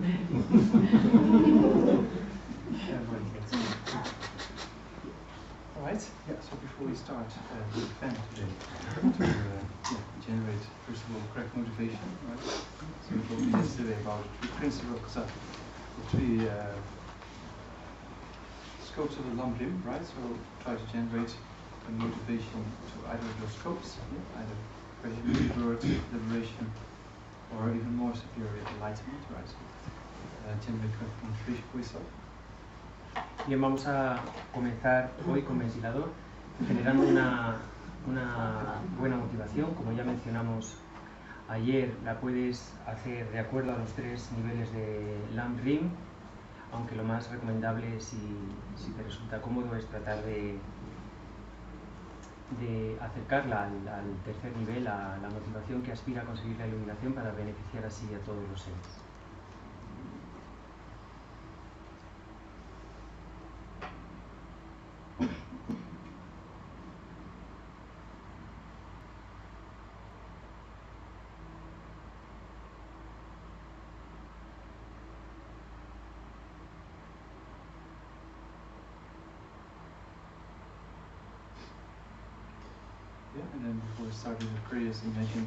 Alright, yeah, so before we start the event today, to generate, first of all, correct motivation, right? So we talked yesterday about the three principles, the three scopes of the LAMP-RIM, right? So try to generate a motivation to either of those scopes, either rebirth, liberation, or even more superior enlightenment, right? So generate correct motivation for yourself. Bien, vamos a comenzar hoy con ventilador, generando una buena motivación. Como ya mencionamos ayer, la puedes hacer de acuerdo a los tres niveles de LAMP-RIM, aunque lo más recomendable, si te resulta cómodo, es tratar de acercarla al tercer nivel, a la motivación que aspira a conseguir la iluminación para beneficiar así a todos los seres. And then before starting the prayers, imagine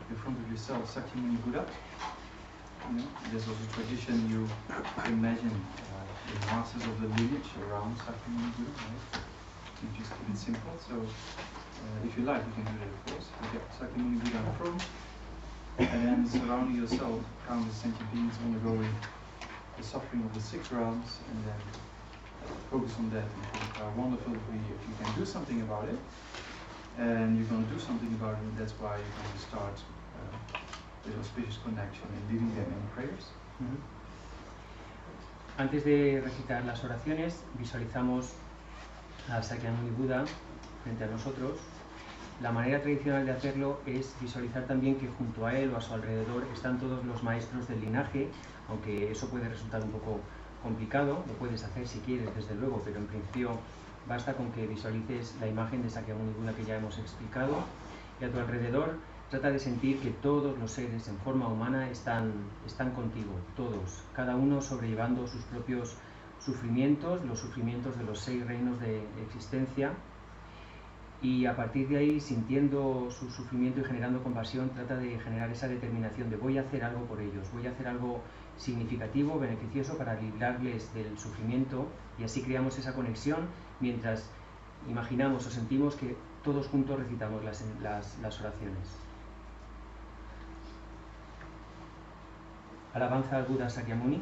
in front of yourself Sakyamuni Buddha. There's also tradition you imagine the masters of the lineage around Sakyamuni Buddha, right? You just keep it simple. So if you like, you can do that, of course. You get Sakyamuni Buddha in front, and then surrounding yourself, count the sentient beings undergoing the suffering of the 6 realms, and then focus on that and think how wonderful it would be if you can do something about it. And you're going to do something about it, and that's why you're going to start with auspicious connection and leading them in prayers. Antes de recitar las oraciones, visualizamos a Sakyamuni Buda frente a nosotros. La manera tradicional de hacerlo es visualizar también que junto a él o a su alrededor están todos los maestros del linaje, aunque eso puede resultar un poco complicado. Lo puedes hacer si quieres, desde luego, pero en principio basta con que visualices la imagen de Sakyamuni Buda que ya hemos explicado, y a tu alrededor trata de sentir que todos los seres en forma humana están contigo, todos, cada uno sobrellevando sus propios sufrimientos, los sufrimientos de los 6 reinos de existencia, y a partir de ahí, sintiendo su sufrimiento y generando compasión, trata de generar esa determinación de voy a hacer algo por ellos, voy a hacer algo significativo, beneficioso para librarles del sufrimiento, y así creamos esa conexión mientras imaginamos o sentimos que todos juntos recitamos las oraciones. Alabanza al Buda Sakyamuni,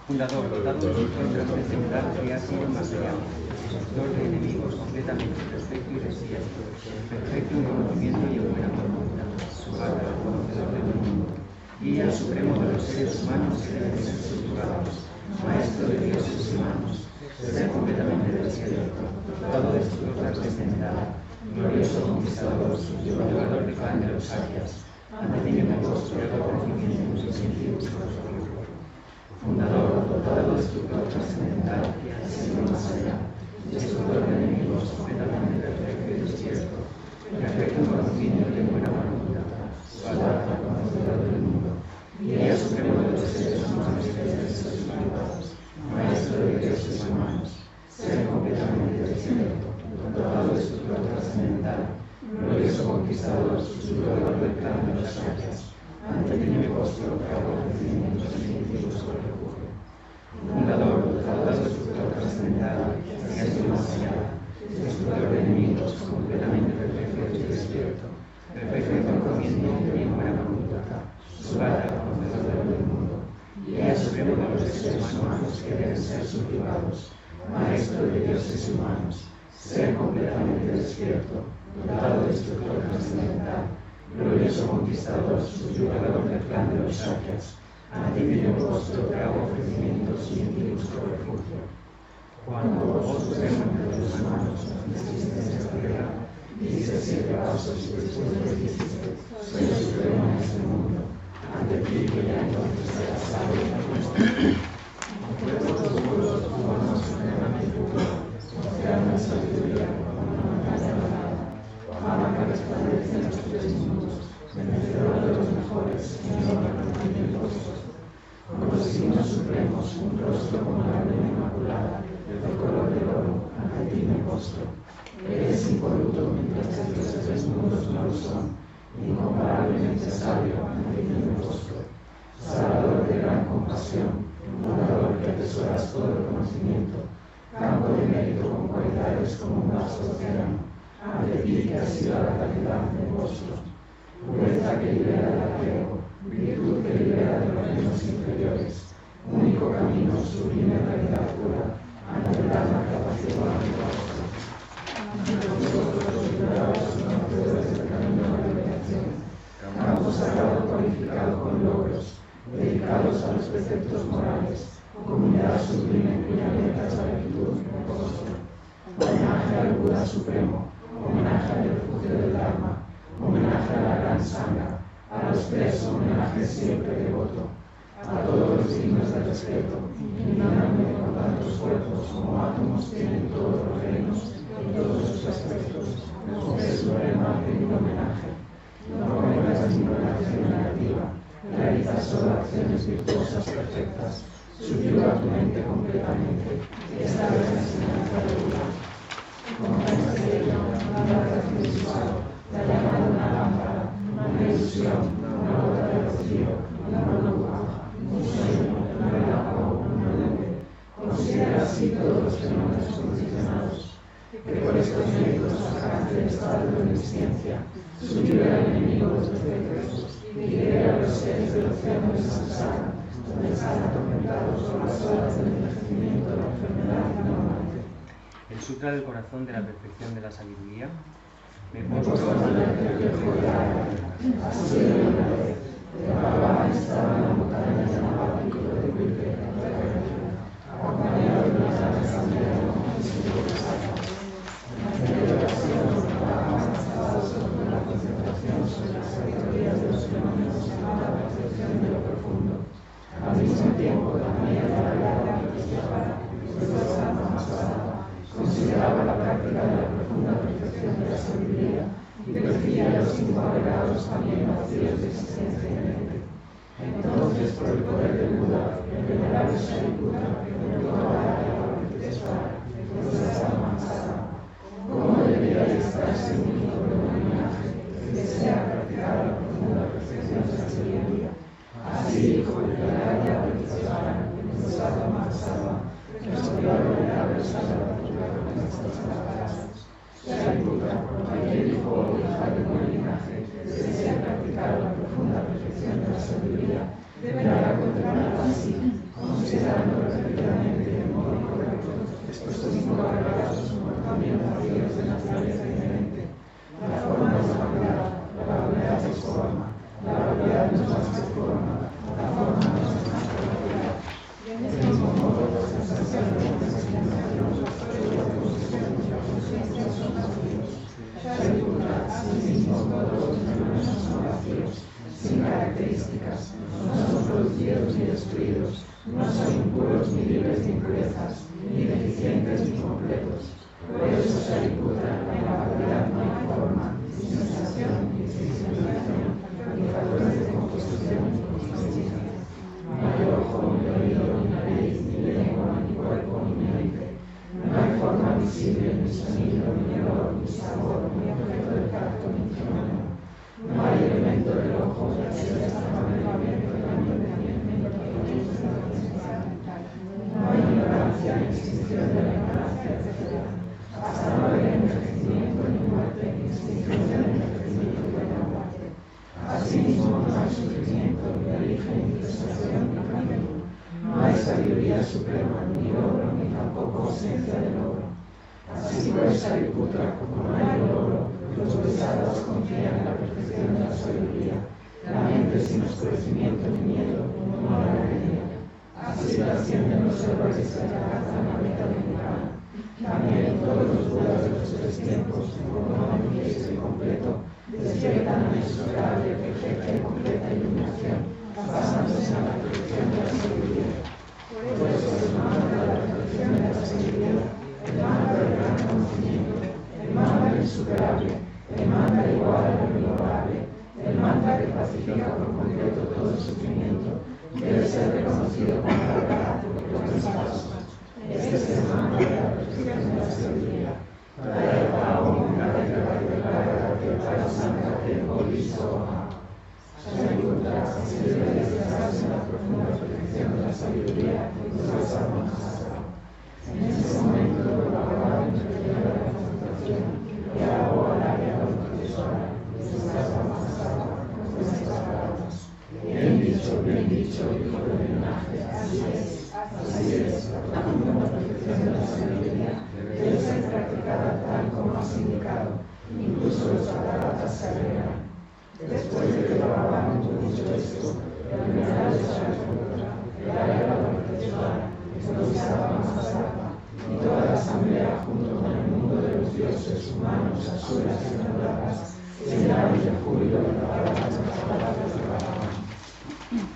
fundador, dotado de su fuerza trascendental que ha sido más allá, destructor de enemigos completamente perfecto y desierto, perfecto en conocimiento y en buena conducta, Subhata, conocedor del mundo, guía supremo de los seres humanos que deben ser subyugados, maestro de dioses y humanos, ser completamente desierto, dotado de su fuerza trascendental, glorioso conquistador, subyugador de clan de los sakyas, ante ti me postro de conocimientos y sentidos por su refugio. Fundador, dotado de su fuerza trascendental que ha sido más allá, destructor de enemigos completamente perfecto y desierto, perfecto en conocimiento y en buena conducta, Subhata, conocedor del mundo, guía supremo de los seres humanos que deben ser subyugados, maestro de dioses y humanos, ser completamente desierto, dotado de su fuerza trascendental, glorioso conquistador, subyugador del clan de los sakyas, ante ti me postro, que hago ofrecimientos definitivos por refugio. Fundador, dotado de su fuerza trascendental, que ha sido más allá, destructor de enemigos, completamente perfecto y despierto, perfecto en conocimiento y en buena conducta, Subhata, conocedor del mundo, guía supremo de los seres humanos que deben ser subyugados, maestro de dioses y humanos, ser completamente despierto, dotado de su fuerza trascendental, glorioso conquistador, subyugador del clan de los sakyas, ante ti me postro, te hago ofrecimientos y en ti busco refugio. Cuando vos supremo entre los humanos naciste en esta tierra, diste 7 pasos y después los dijiste, soy supremo en este mundo, ante ti que ya entonces era sabio y nuestro. Cuerpos los pueblos tu forma supremamente pura, mostrarme la sabiduría cuando no me alcanza nada, fama que resplandece en los 3 mundos, vencedor de los mejores, y no conocimientos, conocimiento vemos un rostro como la luna inmaculada, del color del oro, ante ti me postro. Eres impoluto mientras que los dioses desnudos no lo son, incomparablemente sabio, ante ti me postro. Salvador de gran compasión, fundador que atesoras todo el conocimiento, campo de mérito con cualidades como un vasto océano, ante ti que has sido la calidad de postro. Pureza que libera del apego, virtud que libera de los reinos inferiores, único camino, sublime realidad pura, ante el alma que apacigua mi rostro. Ante vosotros los liberados conocedores del camino de la liberación, campo sagrado cualificado con logros, dedicados a los preceptos morales, comunidad sublime cuya meta es la virtud, mi rostro. Homenaje al Buda Supremo, homenaje al refugio del Dharma, homenaje a la gran sangha, a los tres homenajes siempre devoto, a todos los dignos de respeto, iluminando con tantos cuerpos como átomos tienen todos los reinos y todos sus aspectos, José Suprema en homenaje. No cometas ninguna acción negativa, realiza solo acciones virtuosas perfectas, subyuga tu mente completamente, esta es la enseñanza de Buda. Como una estrella, una luz visual, la llama de una lámpara, una ilusión, una gota de rocío, una burbuja, un sueño, un relámpago, una nube. Considera así todos los fenómenos condicionados, que por estos méritos alcance el estado de omnisciencia, subyuga al enemigo de los defectos y libera a los seres del océano de Samsara, donde están atormentados por las olas del envejecimiento, de la enfermedad y la muerte. El Sutra del Corazón de la Perfección de la Sabiduría. Me Me postro postro delante del viejo Dharma, así de una vez, el Bhagavan estaba en la montaña llamada Pico de Quilpe, acompañado de una gran asamblea de monjes y bodhisattvas. En medio de la oración, el Bhagavan estaba sobre la concentración sobre las categorías de los fenómenos y la percepción de lo profundo. Al mismo tiempo, también la Bhagavad Gita, consideraba la práctica de la profunda perfección de la sabiduría y percibía los cinco agregados también vacíos de existencia inherente. Entonces, por el poder del Buda, el venerable Shariputra preguntó a la Avalokiteshvara, ¿cómo debería estarse unido con un homenaje que desea practicar la profunda perfección de la sabiduría? Así dijo el venerable Avalokiteshvara, respondió al venerable Sarvabhauma con estas palabras: Shariputra, aquel hijo o hija de buen linaje que desea practicar la profunda perfección de la sabiduría, deberá contemplarla así, considerando repetidamente de modo correcto estos cinco agregados como también vacíos de naturaleza inherente. La forma es vacuidad, la vacuidad es forma, la vacuidad no es más que forma, la forma no es más que vacuidad. Del mismo modo, las sensaciones de resignación, los cuerpos y la conciencia son vacíos. Shariputra, asimismo, todos los fenómenos son vacíos, sin características, no son producidos ni destruidos, no son impuros ni libres de impurezas, ni deficientes ni completos. Por eso, Shariputra, en la vacuidad no hay forma, ni sensación, ni significación, ni factores de composición ni consistencia. No hay ojo, ni oído, ni nariz, ni lengua, ni cuerpo, ni mente. No hay forma visible, ni sonido, ni olor, ni sabor, ni objeto de tacto, ni fenómeno. No hay elemento del ojo, ni vista, ni movimiento, ni entendimiento, ni mental. No hay ignorancia, ni extinción de la ignorancia, etc. Hasta no haber envejecimiento, ni muerte, ni extinción del envejecimiento y de la muerte. Asimismo, no hay sufrimiento, ni origen, ni prestación, ni camino. No hay sabiduría suprema, ni logro, ni tampoco ausencia de logro. Así pues, Shariputra, como no hay logro, los bodhisattvas confían en la perfección de la sabiduría. La mente sin oscurecimiento ni miedo, no la alegría. Así trascienden los errores que alcanzan la meta de Nirvana. También todos los Budas de los tres tiempos, como manifiesto y completo, despiertan la insuperable, perfecta y completa iluminación, basándose en la perfección de la sabiduría. Por eso el mantra de la perfección de la sabiduría, el mantra del gran conocimiento, el mantra insuperable, el mantra igual al inigualable, el mantra que pacifica por completo todo el sufrimiento, debe ser reconocido como la verdad.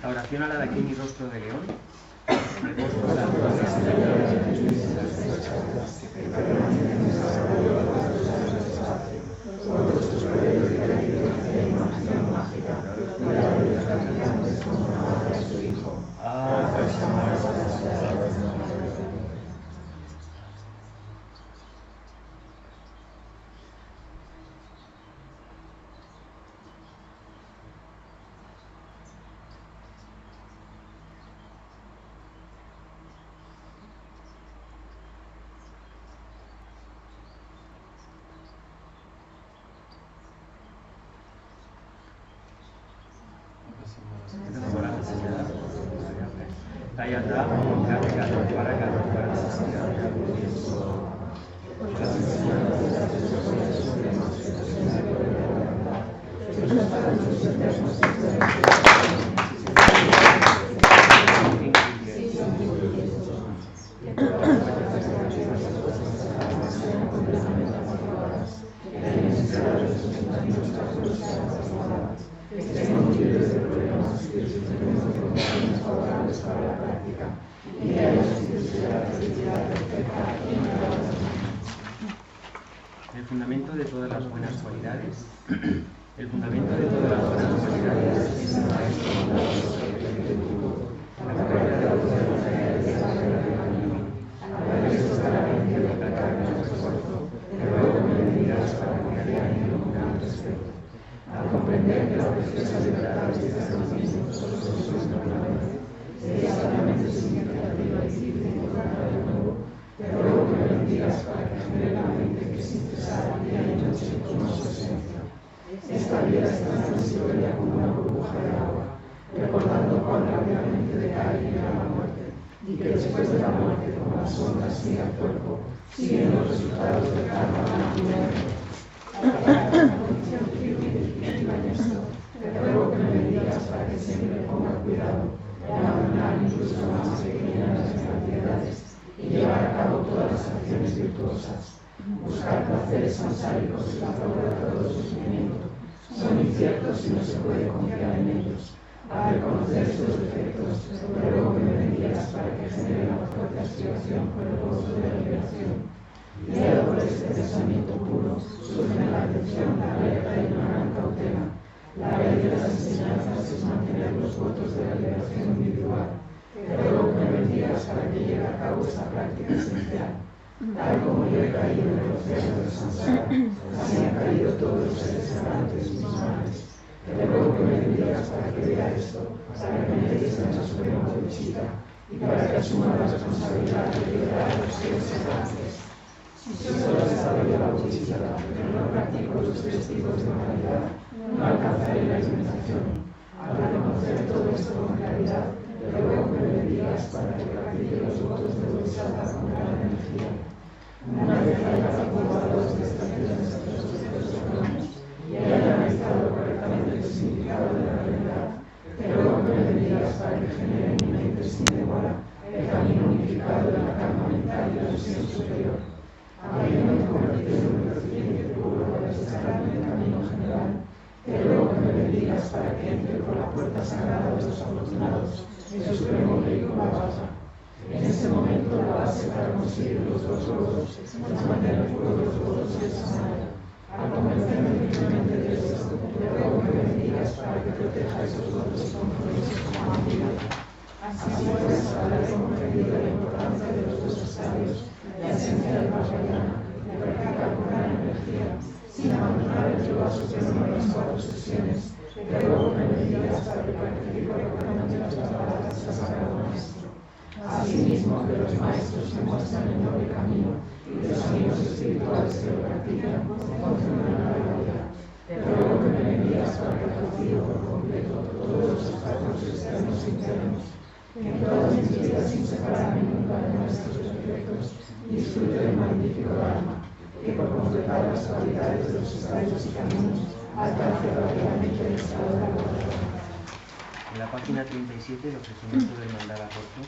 La oración a la de aquí mi rostro de león. El fundamento de todas las buenas cualidades. El fundamento de todas las buenas cualidades es el maestro al comprender que la preciosa libertad de estas conocimientos nosotros somos naturalmente, es solamente significativa y libre de encontrar de nuevo, te ruego que me bendigas para que genere la mente que sin cesar día y noche toma su esencia. Esta vida es tan transitoria como una burbuja de agua, recordando cuán rápidamente decae y llega la muerte, y que después de la muerte, como la sombra sigue al cuerpo, siguen los resultados del karma y muerte. Te ruego que me bendigas para que siempre ponga cuidado en abandonar incluso lo más pequeñas las cantidades y llevar a cabo todas las acciones virtuosas. Buscar placeres sansáricos y la favor de todo sufrimiento son inciertos y no se puede confiar en ellos. Al reconocer sus defectos, te ruego que me bendigas para que genere una fuerte aspiración por el gozo de la liberación. Guiado por este pensamiento puro, surge en la atención la alerta y una gran cautela. La ley de las enseñanzas es mantener los votos de la liberación individual. Te ruego que me bendigas para que lleve a cabo esta práctica esencial. Tal como yo he caído en el océano del samsara, así han caído todos los seres errantes mis males. Te ruego que me bendigas para que vea esto, para que me dejes en la suprema visita y para que asuma la responsabilidad de liberar a los seres errantes. Si solo desarrollo la bodhisattva, pero no practico los 3 tipos de moralidad, no alcanzaré la iluminación. Al reconocer todo esto con claridad, te ruego que me bendigas para que practique los votos de bodhisattva con gran energía. Una vez haya practicado las prestaciones de los sucesos humanos y haya analizado correctamente el significado de la realidad, te ruego que me bendigas para que genere en mi mente sin demora el camino unificado de la calma mental y la visión superior. Habiéndome convertido en un recipiente puro para descargarme el camino general, te ruego que me bendigas para que entre por la puerta sagrada de los afortunados, el supremo vehículo Vajra. En ese momento la base para conseguir los 2 logros es mantener puros los votos de Samaya. Al convencerme firmemente de esto, te ruego que me bendigas para que proteja esos votos compromisos como vida. Así pues, habré comprendido la importancia de los 2 estadios, la esencia del Vajrayana, de practicar con gran energía, sin abandonar el yoga supremo en las 4 sesiones, recordación de las palabras del Sagrado Maestro. Asimismo, que los maestros que muestran el noble camino y los amigos espirituales que lo practican conforme a la realidad. Te ruego que me bendigas para que cautivo por completo todos los obstáculos externos e internos, que en todas mis vidas sin separarme nunca de nuestros perfectos, disfrute del magnífico Dharma, que por completar las cualidades de los estados y caminos alcance rápidamente el estado de la verdad. En la página 37, el ofrecimiento del mandala corto.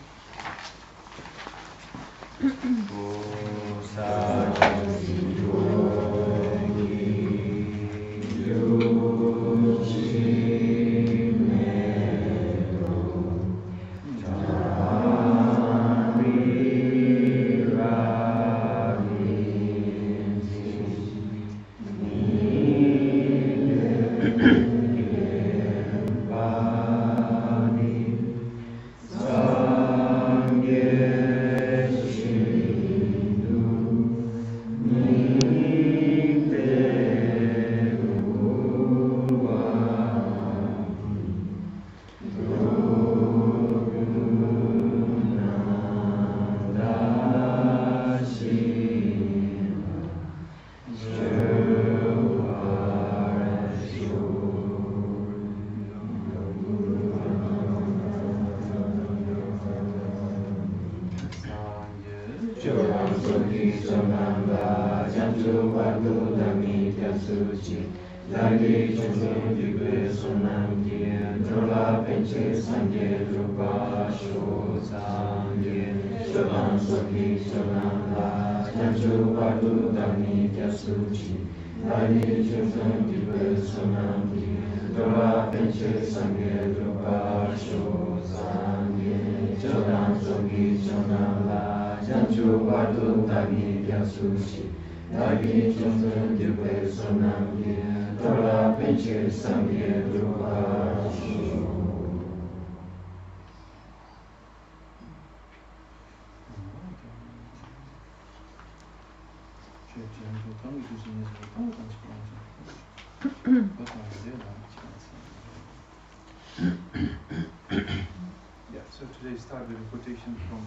Yeah, so today start with a quotation from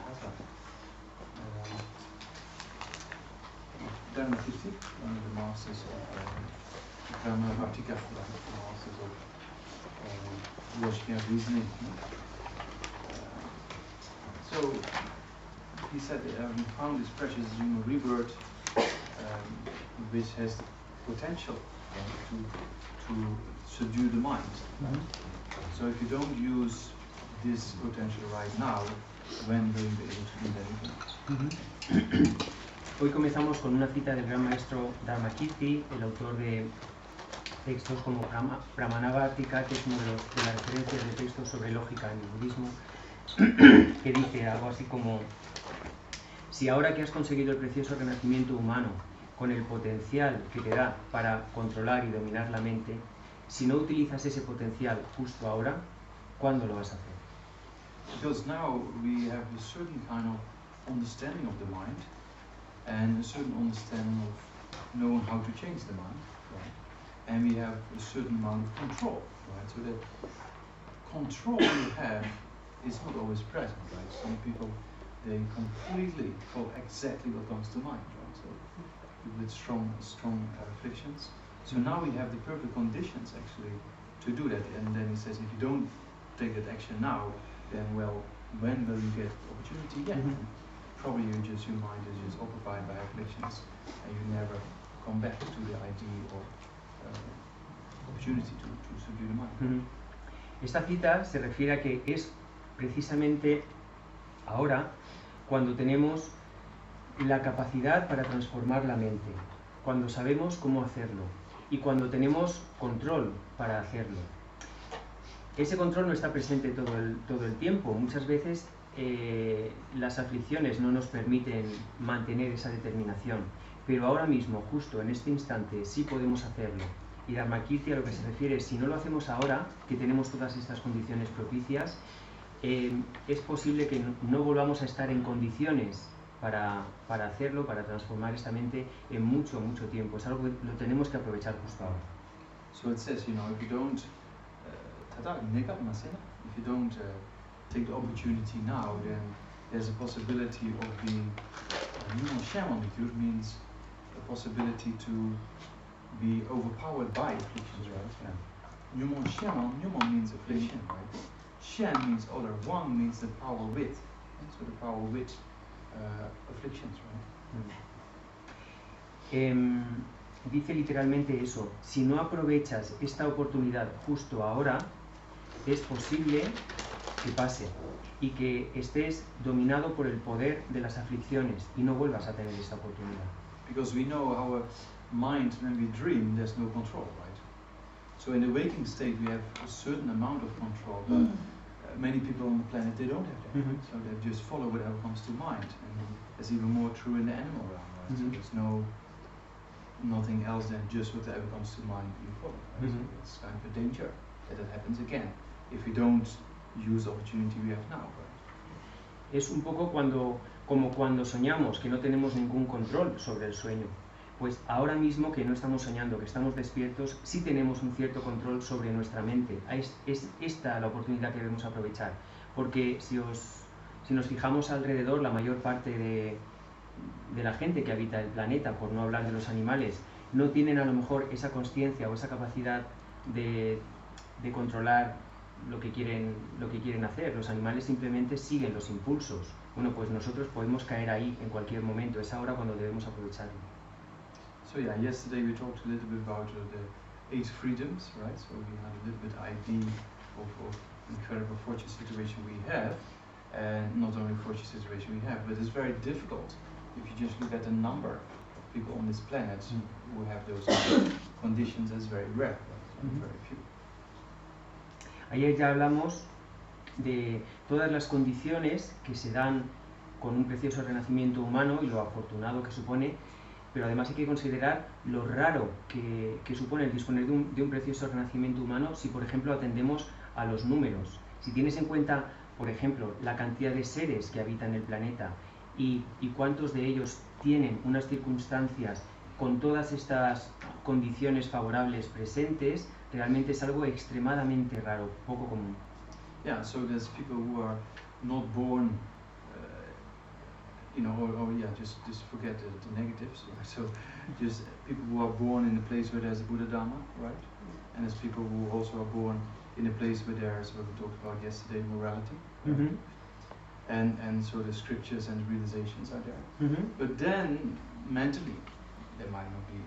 Hatha. Dharmakirti, one of the masters of Brahmavatika, the masters of logic and reasoning. So he said, we found this precious human rebirth, which has the potential to subdue the mind. Right? So if you don't use this potential right now, when will you be able to do that? Hoy comenzamos con una cita del gran maestro Dharmakirti, el autor de textos como Brahmanavatika, que es uno de las referencias de textos sobre lógica en el budismo, que dice algo así como: si ahora que has conseguido el precioso renacimiento humano, con el potencial que te da para controlar y dominar la mente, si no utilizas ese potencial justo ahora, ¿cuándo lo vas a hacer? Because now we have a certain kind of understanding of the mind and a certain understanding of knowing how to change the mind, right? And we have a certain amount of control, right? So that control you have is not always present, right? Some people, they completely follow exactly what comes to mind, right? So with strong afflictions. So now we have the perfect conditions actually to do that. And then he says, if you don't take that action now, then well, when will you get opportunity? Yeah. Probably your mind is just occupied by afflictions, and you never come back to the idea or opportunity to subdue the mind. Esta cita se refiere a que es precisamente ahora cuando tenemos la capacidad para transformar la mente, cuando sabemos cómo hacerlo y cuando tenemos control para hacerlo. Ese control no está presente todo el tiempo. Muchas veces las aflicciones no nos permiten mantener esa determinación, pero ahora mismo, justo en este instante, sí podemos hacerlo. Y Dharmakirti a lo que se refiere es, si no lo hacemos ahora, que tenemos todas estas condiciones propicias, es posible que no volvamos a estar en condiciones para hacerlo, para transformar esta mente en mucho tiempo. Es algo que lo tenemos que aprovechar justo ahora. So it says, if you don't tada, nekat masena. If you don't take the opportunity now, then there's a possibility of being Numon Shaman, which means a possibility to be overpowered by afflictions, right? Numon Shaman, Numon means affliction, right? Shan means other, Wang means the power with. And so the power with afflictions, right? Dice literalmente eso: si no aprovechas esta oportunidad justo ahora, es posible que pase y que estés dominado por el poder de las aflicciones y no vuelvas a tener esta oportunidad. Because we know our mind, when we dream, there's no control, right? So in the waking state we have a certain amount of control, but many people on the planet, they don't have that. So they just follow whatever comes to mind, and it's even more true in the animal realm, right? So there's nothing else than just whatever comes to mind you follow, right? So it's kind of a danger that it happens again if we don't use the opportunity we have now, right? Es un poco como cuando soñamos que no tenemos ningún control sobre el sueño. Pues ahora mismo que no estamos soñando, que estamos despiertos, sí tenemos un cierto control sobre nuestra mente. Es esta la oportunidad que debemos aprovechar, porque si nos fijamos alrededor, la mayor parte de la gente que habita el planeta, por no hablar de los animales, no tienen a lo mejor esa consciencia o esa capacidad de controlar lo que quieren hacer. Los animales simplemente siguen los impulsos. Bueno, pues nosotros podemos caer ahí en cualquier momento. Es ahora cuando debemos aprovecharlo. So yeah, yesterday we talked a little bit about the 8 freedoms, right? So we had a little bit idea of incredible fortune situation we have, and not only fortune situation we have, but it's very difficult if you just look at the number of people on this planet who have those conditions. That's very rare, right? So very few. Ayer ya hablamos de todas las condiciones que se dan con un precioso renacimiento humano y lo afortunado que supone, pero además hay que considerar lo raro que supone el disponer de un precioso renacimiento humano si, por ejemplo, atendemos a los números. Si tienes en cuenta, por ejemplo, la cantidad de seres que habitan el planeta y cuántos de ellos tienen unas circunstancias con todas estas condiciones favorables presentes, realmente es algo extremadamente raro, poco común. Yeah, so there's people who are not born, just forget the negatives. Right? So just people who are born in a place where there's a Buddha Dharma, right? And there's people who also are born in a place where there's what we talked about yesterday, morality. Right? And so the scriptures and realizations are there. But then mentally they might not be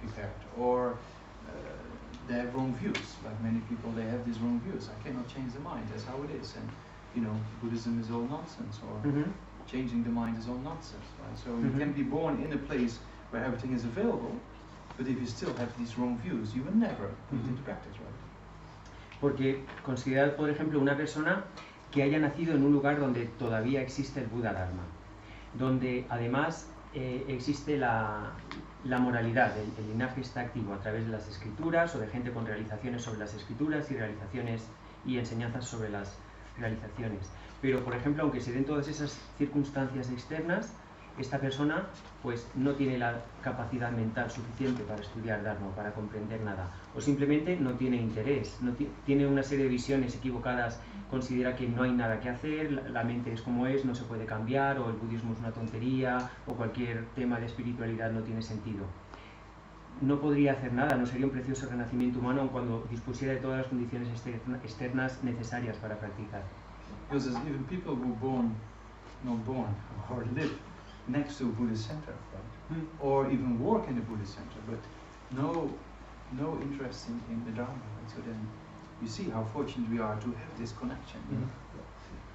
prepared, or they have wrong views. Like many people, they have these wrong views. I cannot change the mind, that's how it is. And Buddhism is all nonsense, or changing the mind is all nonsense, right? So you can be born in a place where everything is available, but if you still have these wrong views, you will never put it into practice, right? Porque considerad, por ejemplo, una persona que haya nacido en un lugar donde todavía existe el Buddha Dharma, donde además existe la moralidad, el linaje está activo a través de las escrituras o de gente con realizaciones sobre las escrituras y realizaciones y enseñanzas sobre las realizaciones. Pero, por ejemplo, aunque se den todas esas circunstancias externas, esta persona pues no tiene la capacidad mental suficiente para estudiar Dharma, para comprender nada, o simplemente no tiene interés, tiene una serie de visiones equivocadas, considera que no hay nada que hacer, la mente es como es, no se puede cambiar, o el budismo es una tontería, o cualquier tema de espiritualidad no tiene sentido. No podría hacer nada, no sería un precioso renacimiento humano aun cuando dispusiera de todas las condiciones externas necesarias para practicar. Because there's even people who not born, or live next to a Buddhist center, right? Or even work in a Buddhist center, but no interest in the Dharma, right? So then you see how fortunate we are to have this connection.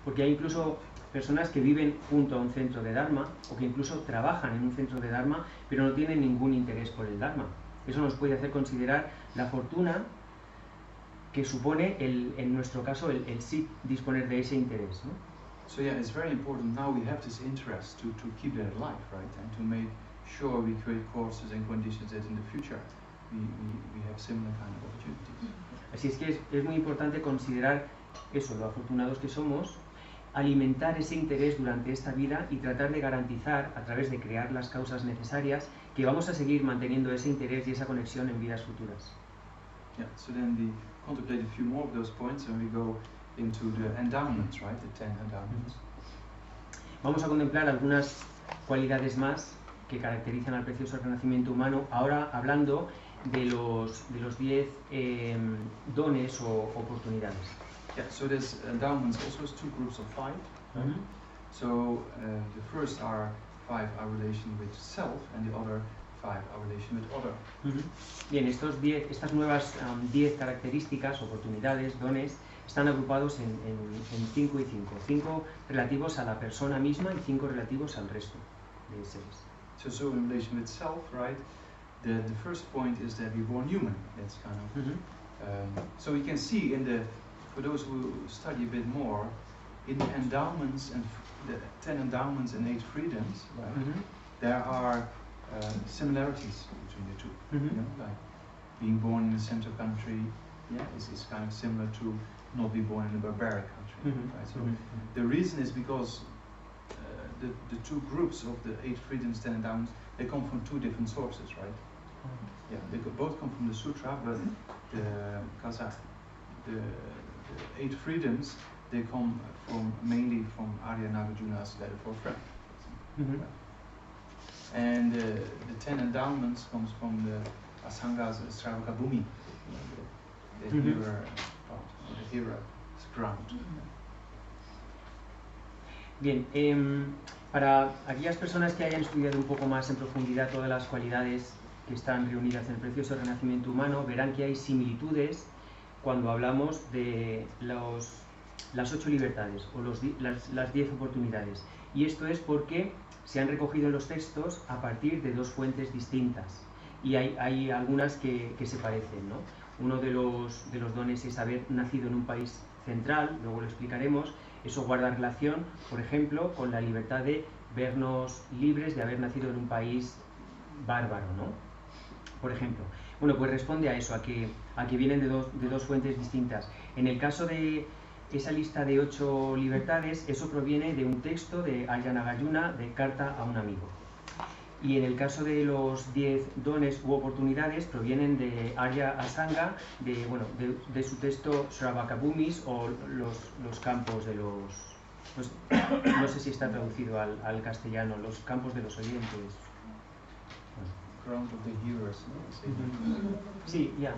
Porque hay incluso personas que viven junto a un centro de Dharma, o que incluso trabajan en un centro de Dharma, pero no tienen ningún interés por el Dharma. Eso nos puede hacer considerar la fortuna que supone, en nuestro caso, el sí disponer de ese interés, ¿no? So yeah, it's very important now we have this interest to keep that alive, right? And to make sure we create courses and conditions that in the future we have similar kind of opportunities. Así es que es muy importante considerar eso, lo afortunados que somos, alimentar ese interés durante esta vida y tratar de garantizar, a través de crear las causas necesarias, que vamos a seguir manteniendo ese interés y esa conexión en vidas futuras. Yeah, so then we contemplate a few more of those points and we go into the endowments, right? The 10 endowments. Vamos a contemplar algunas cualidades más que caracterizan al precioso renacimiento humano, ahora hablando de los 10 dones o oportunidades. Yeah, so there's endowments also has two groups of 5. Right? So the first are 5 our relation with self and the other 5 our relation with other. Bien, estas nuevas 10 características, oportunidades, dones, están agrupados en 5 y 5. 5 relativos a la persona misma y 5 relativos al resto de seres. So in relation with self, right? The first point is that we're born human. That's kind of so we can see for those who study a bit more, in the endowments and the 10 endowments and 8 freedoms, right? There are similarities between the two. You know, like being born in a central country, is kind of similar to not be born in a barbaric country, right? So the reason is because the two groups of the 8 freedoms, 10 endowments, they come from 2 different sources, right? Yeah, they both come from the sutra, but the 8 freedoms, they come mainly from Arya Nagarjuna's letter for a friend. Right? And the 10 endowments comes from the Asanga's Sravaka Bhumi, the Hera's ground. Bien, para aquellas personas que hayan estudiado un poco más en profundidad todas las cualidades que están reunidas en el precioso renacimiento humano, verán que hay similitudes cuando hablamos de las 8 libertades o las 10 oportunidades. Y esto es porque se han recogido en los textos a partir de 2 fuentes distintas. Y hay algunas que se parecen, ¿no? Uno de los dones es haber nacido en un país central, luego lo explicaremos. Eso guarda relación, por ejemplo, con la libertad de vernos libres de haber nacido en un país bárbaro, ¿no? Por ejemplo. Bueno, pues responde a eso, a que vienen de dos fuentes distintas. En el caso de esa lista de 8 libertades, eso proviene de un texto de Arya Nagarjuna, de Carta a un amigo. Y en el caso de los 10 dones u oportunidades, provienen de Arya Asanga, de su texto Sravaka Bhumis, o los campos de los... Pues, no sé si está traducido al castellano, los campos de los oyentes. Ground of the hearers. Sí, yeah.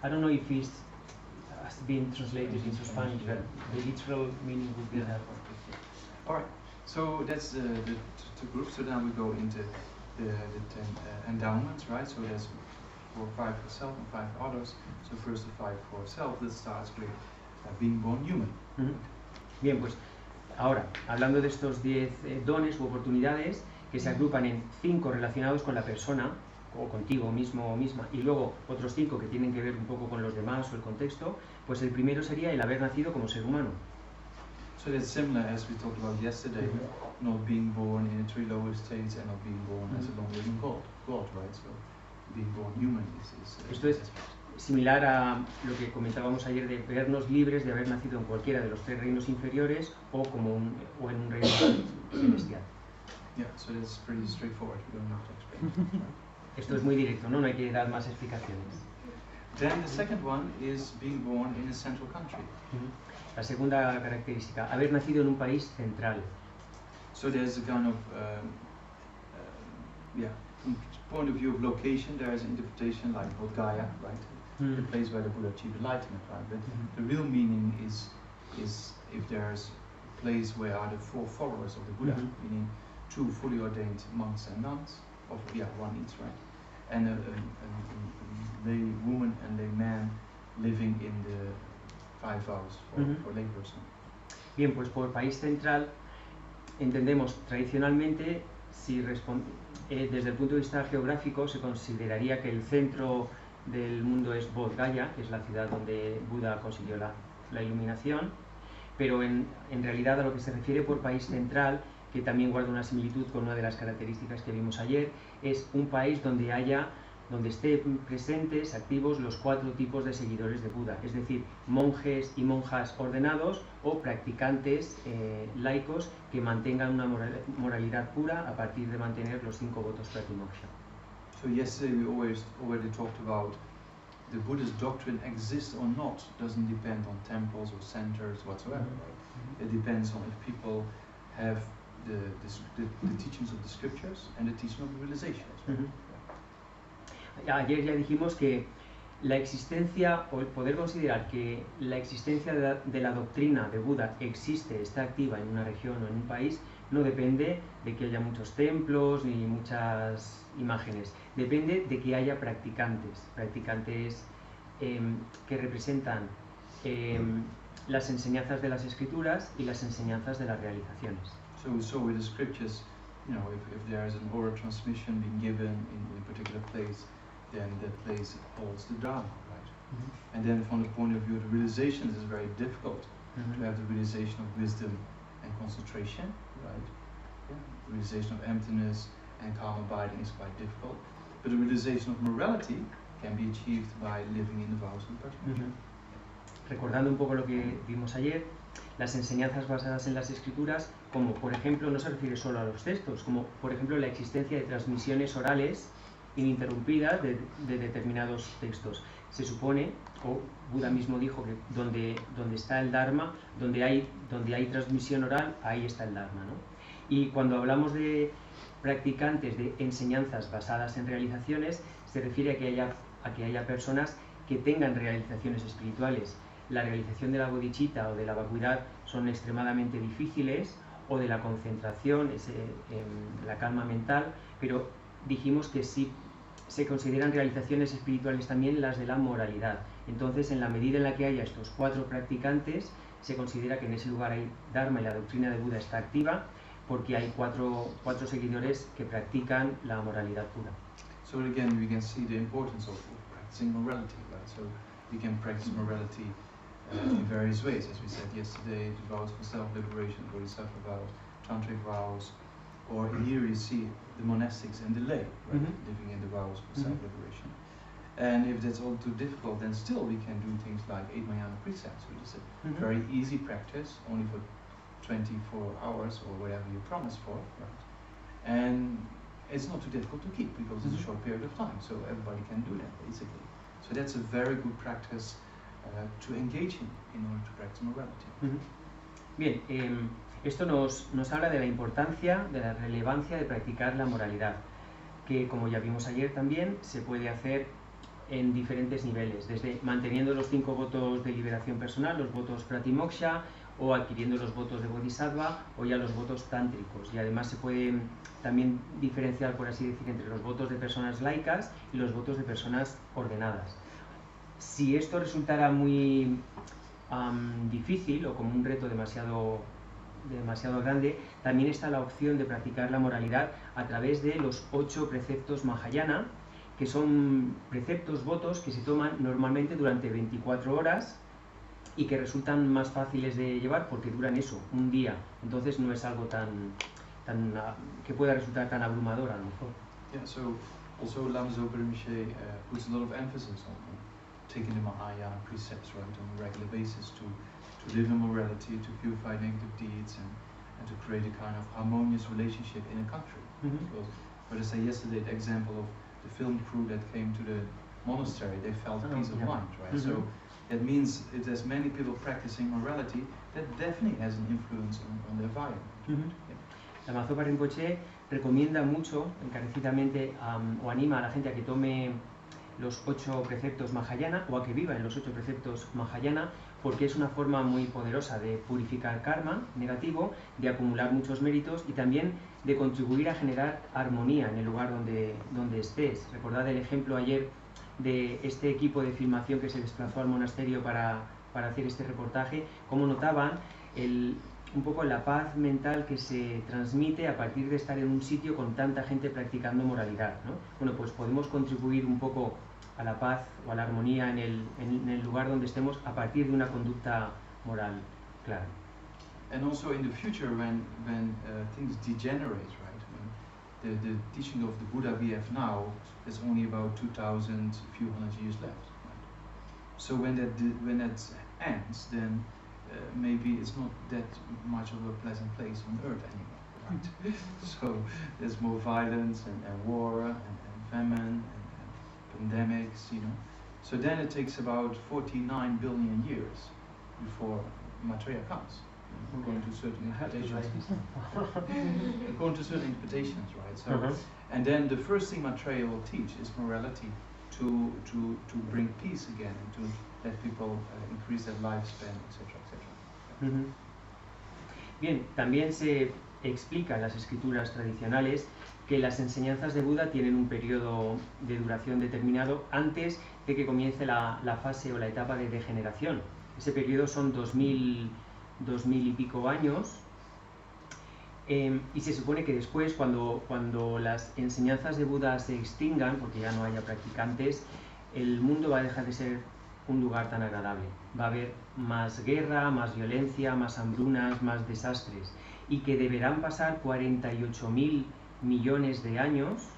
I don't know if it's has been translated into Spanish, but the literal meaning would be that one. Alright, so that's the 2 groups. So now we go into the 10 endowments, right? So there's 5 for self and 5 for others. So first the 5 for self, that starts with being born human. Bien, pues ahora, hablando de estos 10 dones u oportunidades que se agrupan en 5 relacionados con la persona, o contigo mismo o misma, y luego otros 5 que tienen que ver un poco con los demás o el contexto, pues el primero sería el haber nacido como ser humano. So that's similar as we talked about yesterday, not being born in the 3 lower states and not being born as a long-living God, right? So being born human is Esto es similar a lo que comentábamos ayer de vernos libres de haber nacido en cualquiera de los 3 reinos inferiores o en un reino celestial. Yeah, so that's pretty straightforward. We don't have to explain. Right? Esto es muy directo, ¿no? No hay que dar más explicaciones. Then the second one is being born in a central country. La segunda característica, haber nacido en un país central. So there's a kind of, from point of view of location, there is an interpretation like Bodh Gaya, right? The place where the Buddha achieved enlightenment, right? But the real meaning is if there's a place where are the 4 followers of the Buddha, meaning 2 fully ordained monks and nuns, one each, right? And a lay woman and lay man living in the 5 vows for lay person. Bien, pues por país central entendemos tradicionalmente, desde el punto de vista geográfico, se consideraría que el centro del mundo es Bodh Gaya, que es la ciudad donde Buda consiguió la iluminación, pero en realidad a lo que se refiere por país central, que también guarda una similitud con una de las características que vimos ayer, es un país donde estén presentes, activos, los 4 tipos de seguidores de Buda, es decir, monjes y monjas ordenados o practicantes laicos que mantengan una moralidad pura a partir de mantener los 5 votos pratimoksha. So yesterday we already talked about the Buddhist doctrine exists or not doesn't depend on temples or centers whatsoever. Right? It depends on if people have the teachings of the scriptures and the teaching of the realizations. Right? Ayer ya dijimos que la existencia, o el poder considerar que la existencia de la doctrina de Buda existe, está activa en una región o en un país, no depende de que haya muchos templos ni muchas imágenes, depende de que haya practicantes que representan las enseñanzas de las escrituras y las enseñanzas de las realizaciones. So we saw with the scriptures, you know, if there is an oral transmission being given in a particular place, then that place holds the Dharma, right? Mm-hmm. And then from the point of view of the realizations, it's very difficult to have the realization of wisdom and concentration, right? Yeah. The realization of emptiness and calm abiding is quite difficult. But the realization of morality can be achieved by living in the vows of Patimokksha. Recordando un poco lo que vimos ayer, las enseñanzas basadas en las escrituras, como por ejemplo, no se refiere solo a los textos, como por ejemplo la existencia de transmisiones orales ininterrumpidas de determinados textos. Se supone, o Buda mismo dijo que donde está el Dharma, donde hay transmisión oral, ahí está el Dharma, ¿no? Y cuando hablamos de practicantes de enseñanzas basadas en realizaciones, se refiere a que haya personas que tengan realizaciones espirituales. La realización de la bodhicitta o de la vacuidad son extremadamente difíciles, o de la concentración, la calma mental, pero dijimos que sí se consideran realizaciones espirituales también las de la moralidad. Entonces, en la medida en la que haya estos 4 practicantes, se considera que en ese lugar hay Dharma y la doctrina de Buda está activa, porque hay cuatro seguidores que practican la moralidad pura. So again, we can see the importance of practicing morality, right? So we can practice morality in various ways, as we said yesterday, the vows for self-liberation, bodhisattva vows, tantric vows, or here you see the monastics and the lay, right? Living in the vows for self-liberation. And if that's all too difficult, then still we can do things like 8 Mahayana precepts, which is a very easy practice, only for 24 hours or whatever you promise for, right? And it's not too difficult to keep because it's a short period of time, so everybody can do that basically. So that's a very good practice to engage in order to practice morality. Bien, esto nos habla de la importancia, de la relevancia de practicar la moralidad, que como ya vimos ayer también se puede hacer en diferentes niveles, desde manteniendo los 5 votos de liberación personal, los votos Pratimoksha, o adquiriendo los votos de Bodhisattva, o ya los votos tántricos. Y además se puede también diferenciar, por así decir, entre los votos de personas laicas y los votos de personas ordenadas. Si esto resultara muy difícil o como un reto demasiado grande, también está la opción de practicar la moralidad a través de los 8 preceptos Mahayana, que son preceptos, votos que se toman normalmente durante 24 horas y que resultan más fáciles de llevar porque duran eso, un día. Entonces no es algo que pueda resultar tan abrumador a lo mejor. Yeah, so also Lama Zopa Rinpoche puts a lot of emphasis on taking the Mahayana precepts, right, on a regular basis to live in morality, to purify negative deeds, and to create a kind of harmonious relationship in a country. Because, what I said yesterday, the example of the film crew that came to the monastery, they felt peace of mind, right? So that means if there's many people practicing morality, that definitely has an influence on the environment. Lama Zopa Rinpoche recomienda mucho, encarecidamente, o anima a la gente a que tome los 8 preceptos Mahayana o a que viva en los 8 preceptos Mahayana, porque es una forma muy poderosa de purificar karma negativo, de acumular muchos méritos y también de contribuir a generar armonía en el lugar donde estés. Recordad el ejemplo ayer de este equipo de filmación que se desplazó al monasterio para hacer este reportaje, cómo notaban un poco la paz mental que se transmite a partir de estar en un sitio con tanta gente practicando moralidad, ¿no? Bueno, pues podemos contribuir un poco a la paz o a la armonía en el lugar donde estemos a partir de una conducta moral clara. And also in the future, when things degenerate, right? When the teaching of the Buddha we have now is only about 2,000, few hundred years left. Right? So when that ends, then maybe it's not that much of a pleasant place on earth anymore, right? So there's more violence and war and famine and pandemics, you know. So then it takes about 49 billion years before Maitreya comes, according to certain interpretations. According to certain interpretations, right? So, and then the first thing Maitreya will teach is morality, to bring peace again, and to let people increase their lifespan, etc., etc. Bien, también se explica en las escrituras tradicionales que las enseñanzas de Buda tienen un periodo de duración determinado antes de que comience la fase o la etapa de degeneración. Ese periodo son 2000 y pico años, y se supone que después, cuando las enseñanzas de Buda se extingan, porque ya no haya practicantes, el mundo va a dejar de ser un lugar tan agradable. Va a haber más guerra, más violencia, más hambrunas, más desastres, y que deberán pasar 48.000 millones de años,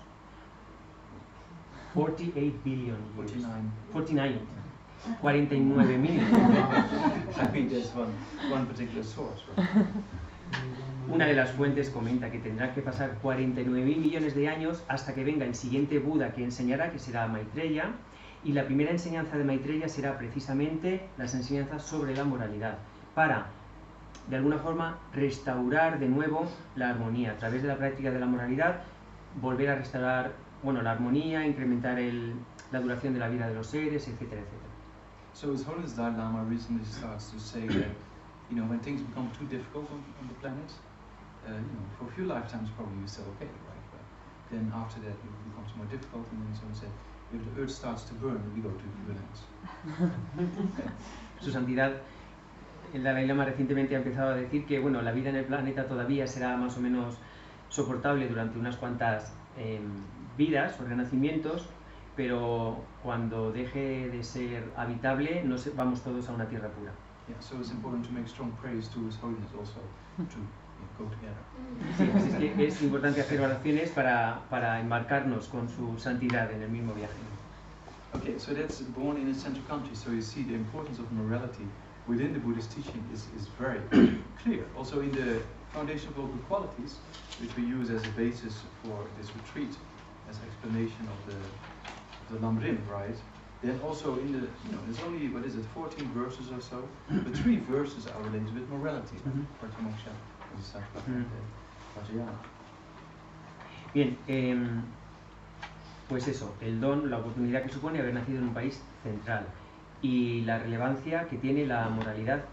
48 billion years. 49.000. I think there's one particular source, right? Una de las fuentes comenta que tendrán que pasar 49.000 millones de años hasta que venga el siguiente Buda que enseñará, que será Maitreya, y la primera enseñanza de Maitreya será precisamente las enseñanzas sobre la moralidad, para, de alguna forma, restaurar de nuevo la armonía. A través de la práctica de la moralidad, volver a restaurar, la armonía, incrementar la duración de la vida de los seres, etcétera, etcétera. So His Holiness Dalai Lama recently starts to say that, when things become too difficult on the planet, for a few lifetimes probably you're still okay, right? But then after that it becomes more difficult, and then someone said, if the earth starts to burn, we go to equivalence. Su Santidad, el Dalai Lama recientemente ha empezado a decir que la vida en el planeta todavía será más o menos soportable durante unas cuantas vidas o renacimientos, pero cuando deje de ser habitable vamos todos a una tierra pura. Yeah, so it's important to make strong praise to His Holiness also to go together. Sí, así es que es importante hacer oraciones para embarcarnos con su santidad en el mismo viaje. Okay, so that's born in a central country, so you see the importance of morality within the Buddhist teaching is very clear. Also in the Foundation of Local Qualities, which we use as a basis for this retreat, as explanation of the Lamrim, right? Then also in the, there's only, 14 verses or so, but 3 verses are related with morality, Pratimoksha, Sattva, and Vajrayana. Bien, pues eso, el don, la oportunidad que supone haber nacido en un país central y la relevancia que tiene la moralidad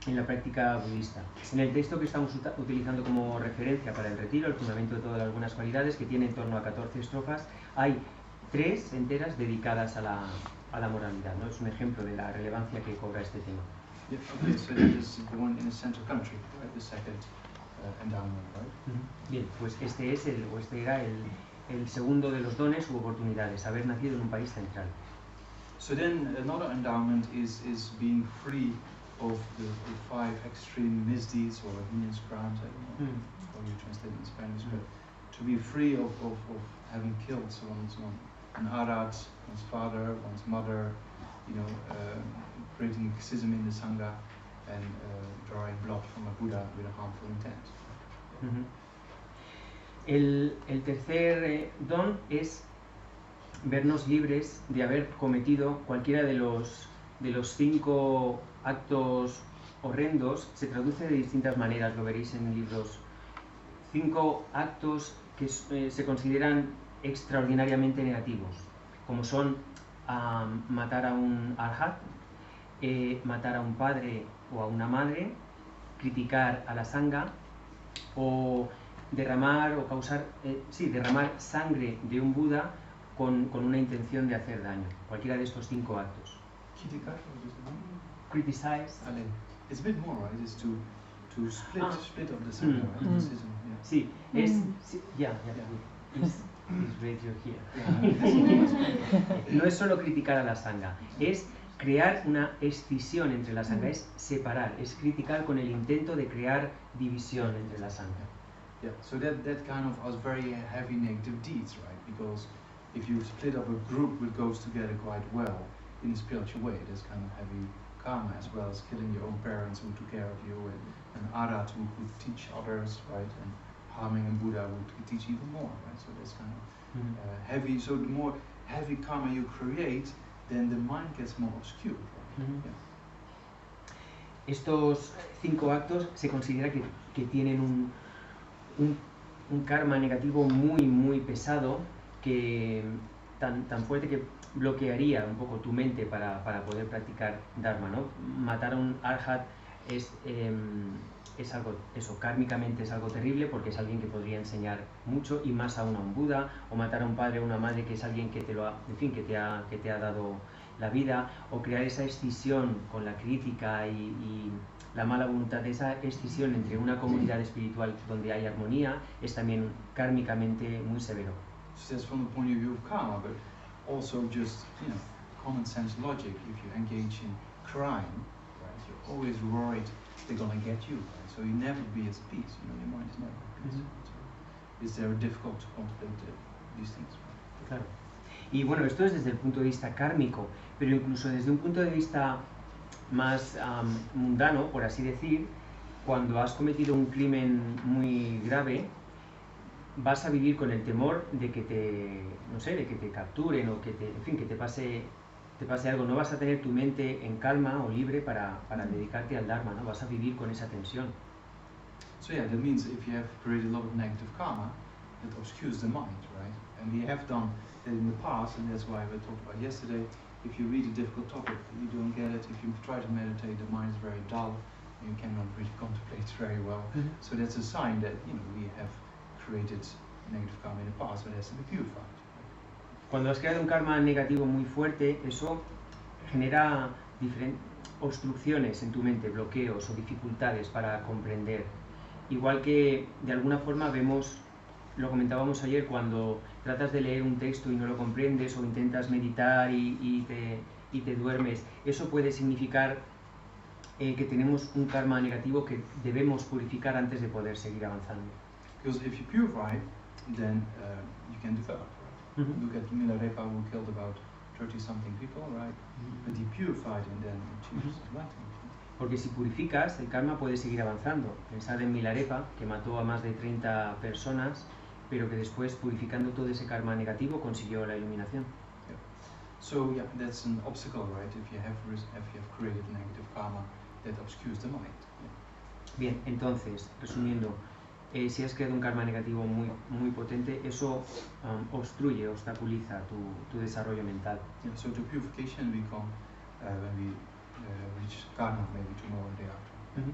en la práctica budista. En el texto que estamos utilizando como referencia para el retiro, el fundamento de todas las buenas cualidades, que tiene en torno a 14 estrofas, hay 3 enteras dedicadas a la moralidad, ¿no? Es un ejemplo de la relevancia que cobra este tema. Yeah, okay, so that is born in a central country, right? The second endowment, right? Bien, pues este era el segundo de los dones u oportunidades, haber nacido en un país central. So then another endowment is being free of the 5 extreme misdeeds or heinous crimes, I don't know how you translate in Spanish, but to be free of having killed an arat, one's father, one's mother, creating schism in the Sangha, and drawing blood from a Buddha with a harmful intent. El tercer don es vernos libres de haber cometido cualquiera de los 5 actos horrendos. Se traduce de distintas maneras, lo veréis en libros. 5 actos que se consideran extraordinariamente negativos, como son matar a un arhat, matar a un padre o a una madre, criticar a la sangha, o derramar sangre de un Buda con una intención de hacer daño. Cualquiera de estos 5 actos. Criticize. It's a bit more, right? It's to split of the sangha, right? Sí, es right here. No es solo criticar a la sangha, es crear una escisión entre la sangha, es separar, es criticar con el intento de crear división entre la sangha. Yeah, so that kind of has very heavy negative deeds, right? Because if you split up a group which goes together quite well in a spiritual way, there's kind of heavy karma, as well as killing your own parents who took care of you, and arat who could teach others, right? And harming a Buddha would teach even more, right? So that's kind of heavy. So the more heavy karma you create, then the mind gets more obscure. Ujú. Yeah. Estos 5 actos se considera que tienen un karma negativo muy pesado, que tan fuerte que bloquearía un poco tu mente para poder practicar Dharma, ¿no? Matar a un Arhat es algo, eso, kármicamente es algo terrible, porque es alguien que podría enseñar mucho, y más aún a un Buda, o matar a un padre o una madre que es alguien que te lo ha, en fin, que te ha dado la vida, o crear esa escisión con la crítica y la mala voluntad. Esa escisión entre una comunidad espiritual donde hay armonía es también kármicamente muy severo. So that's from the point of view of karma, but also just, common sense logic. If you engage in crime, right, you're always worried they're gonna get you, right? So you never be at peace. Your mind is never at peace. So it's very difficult to contemplate these things. Right? Claro. Y bueno, esto es desde el punto de vista kármico, pero incluso desde un punto de vista más mundano, por así decir, cuando has cometido un crimen muy grave, vas a vivir con el temor de que te capturen, o que te pase algo. No vas a tener tu mente en calma o libre para dedicarte al Dharma, ¿no? Vas a vivir con esa tensión. So yeah, that means if you have created a lot of negative karma, it obscures the mind, right? And we have done that in the past, and that's why we talked about yesterday. If you read a difficult topic, you don't get it. If you try to meditate, the mind is very dull, and you cannot really contemplate very well. Mm-hmm. So that's a sign that we have created negative karma in the past, but it has to be purified. Cuando has creado un karma negativo muy fuerte, eso genera obstrucciones en tu mente, bloqueos o dificultades para comprender. Igual que de alguna forma vemos, lo comentábamos ayer, cuando tratas de leer un texto y no lo comprendes, o intentas meditar y te duermes, eso puede significar que tenemos un karma negativo que debemos purificar antes de poder seguir avanzando. Because if you purify, then you can develop. Right? Mm-hmm. Look at Milarepa, who killed about 30-something people, right? Mm-hmm. But he purified and then achieved enlightenment. Porque si purificas, el karma puede seguir avanzando. Pensad en Milarepa, que mató a más de 30 personas, pero que después, purificando todo ese karma negativo, consiguió la iluminación. Yeah. So yeah, that's an obstacle, right? If you have created negative karma, that obscures the mind. Yeah. Bien, entonces, resumiendo, si has creado un karma negativo muy potente, eso obstaculiza tu desarrollo mental. Yeah, so to purification we come when we reach karma, maybe tomorrow or the day after. Uh-huh.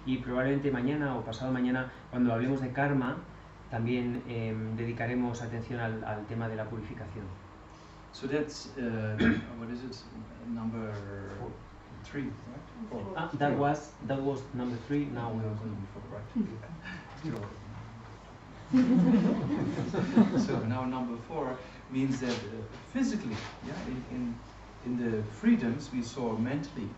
Y probablemente mañana o pasado mañana, cuando hablemos de karma, también dedicaremos atención al tema de la purificación. So that's, what is it, number 3, right? That was number 3, now No, we're it's going number 4, right? So now number 4 means that physically, in the freedoms we saw mentally,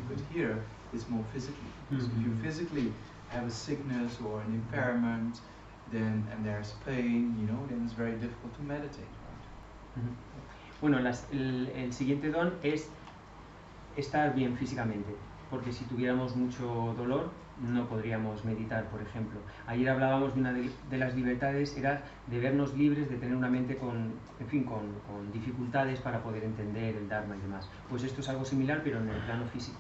but here it's more physically. So if you physically have a sickness or an impairment, and there's pain, then it's very difficult to meditate, right? Bueno, el siguiente don es estar bien físicamente, porque si tuviéramos mucho dolor no podríamos meditar, por ejemplo. Ayer hablábamos de una de las libertades, era de vernos libres, de tener una mente con dificultades para poder entender el Dharma y demás. Pues esto es algo similar, pero en el plano físico.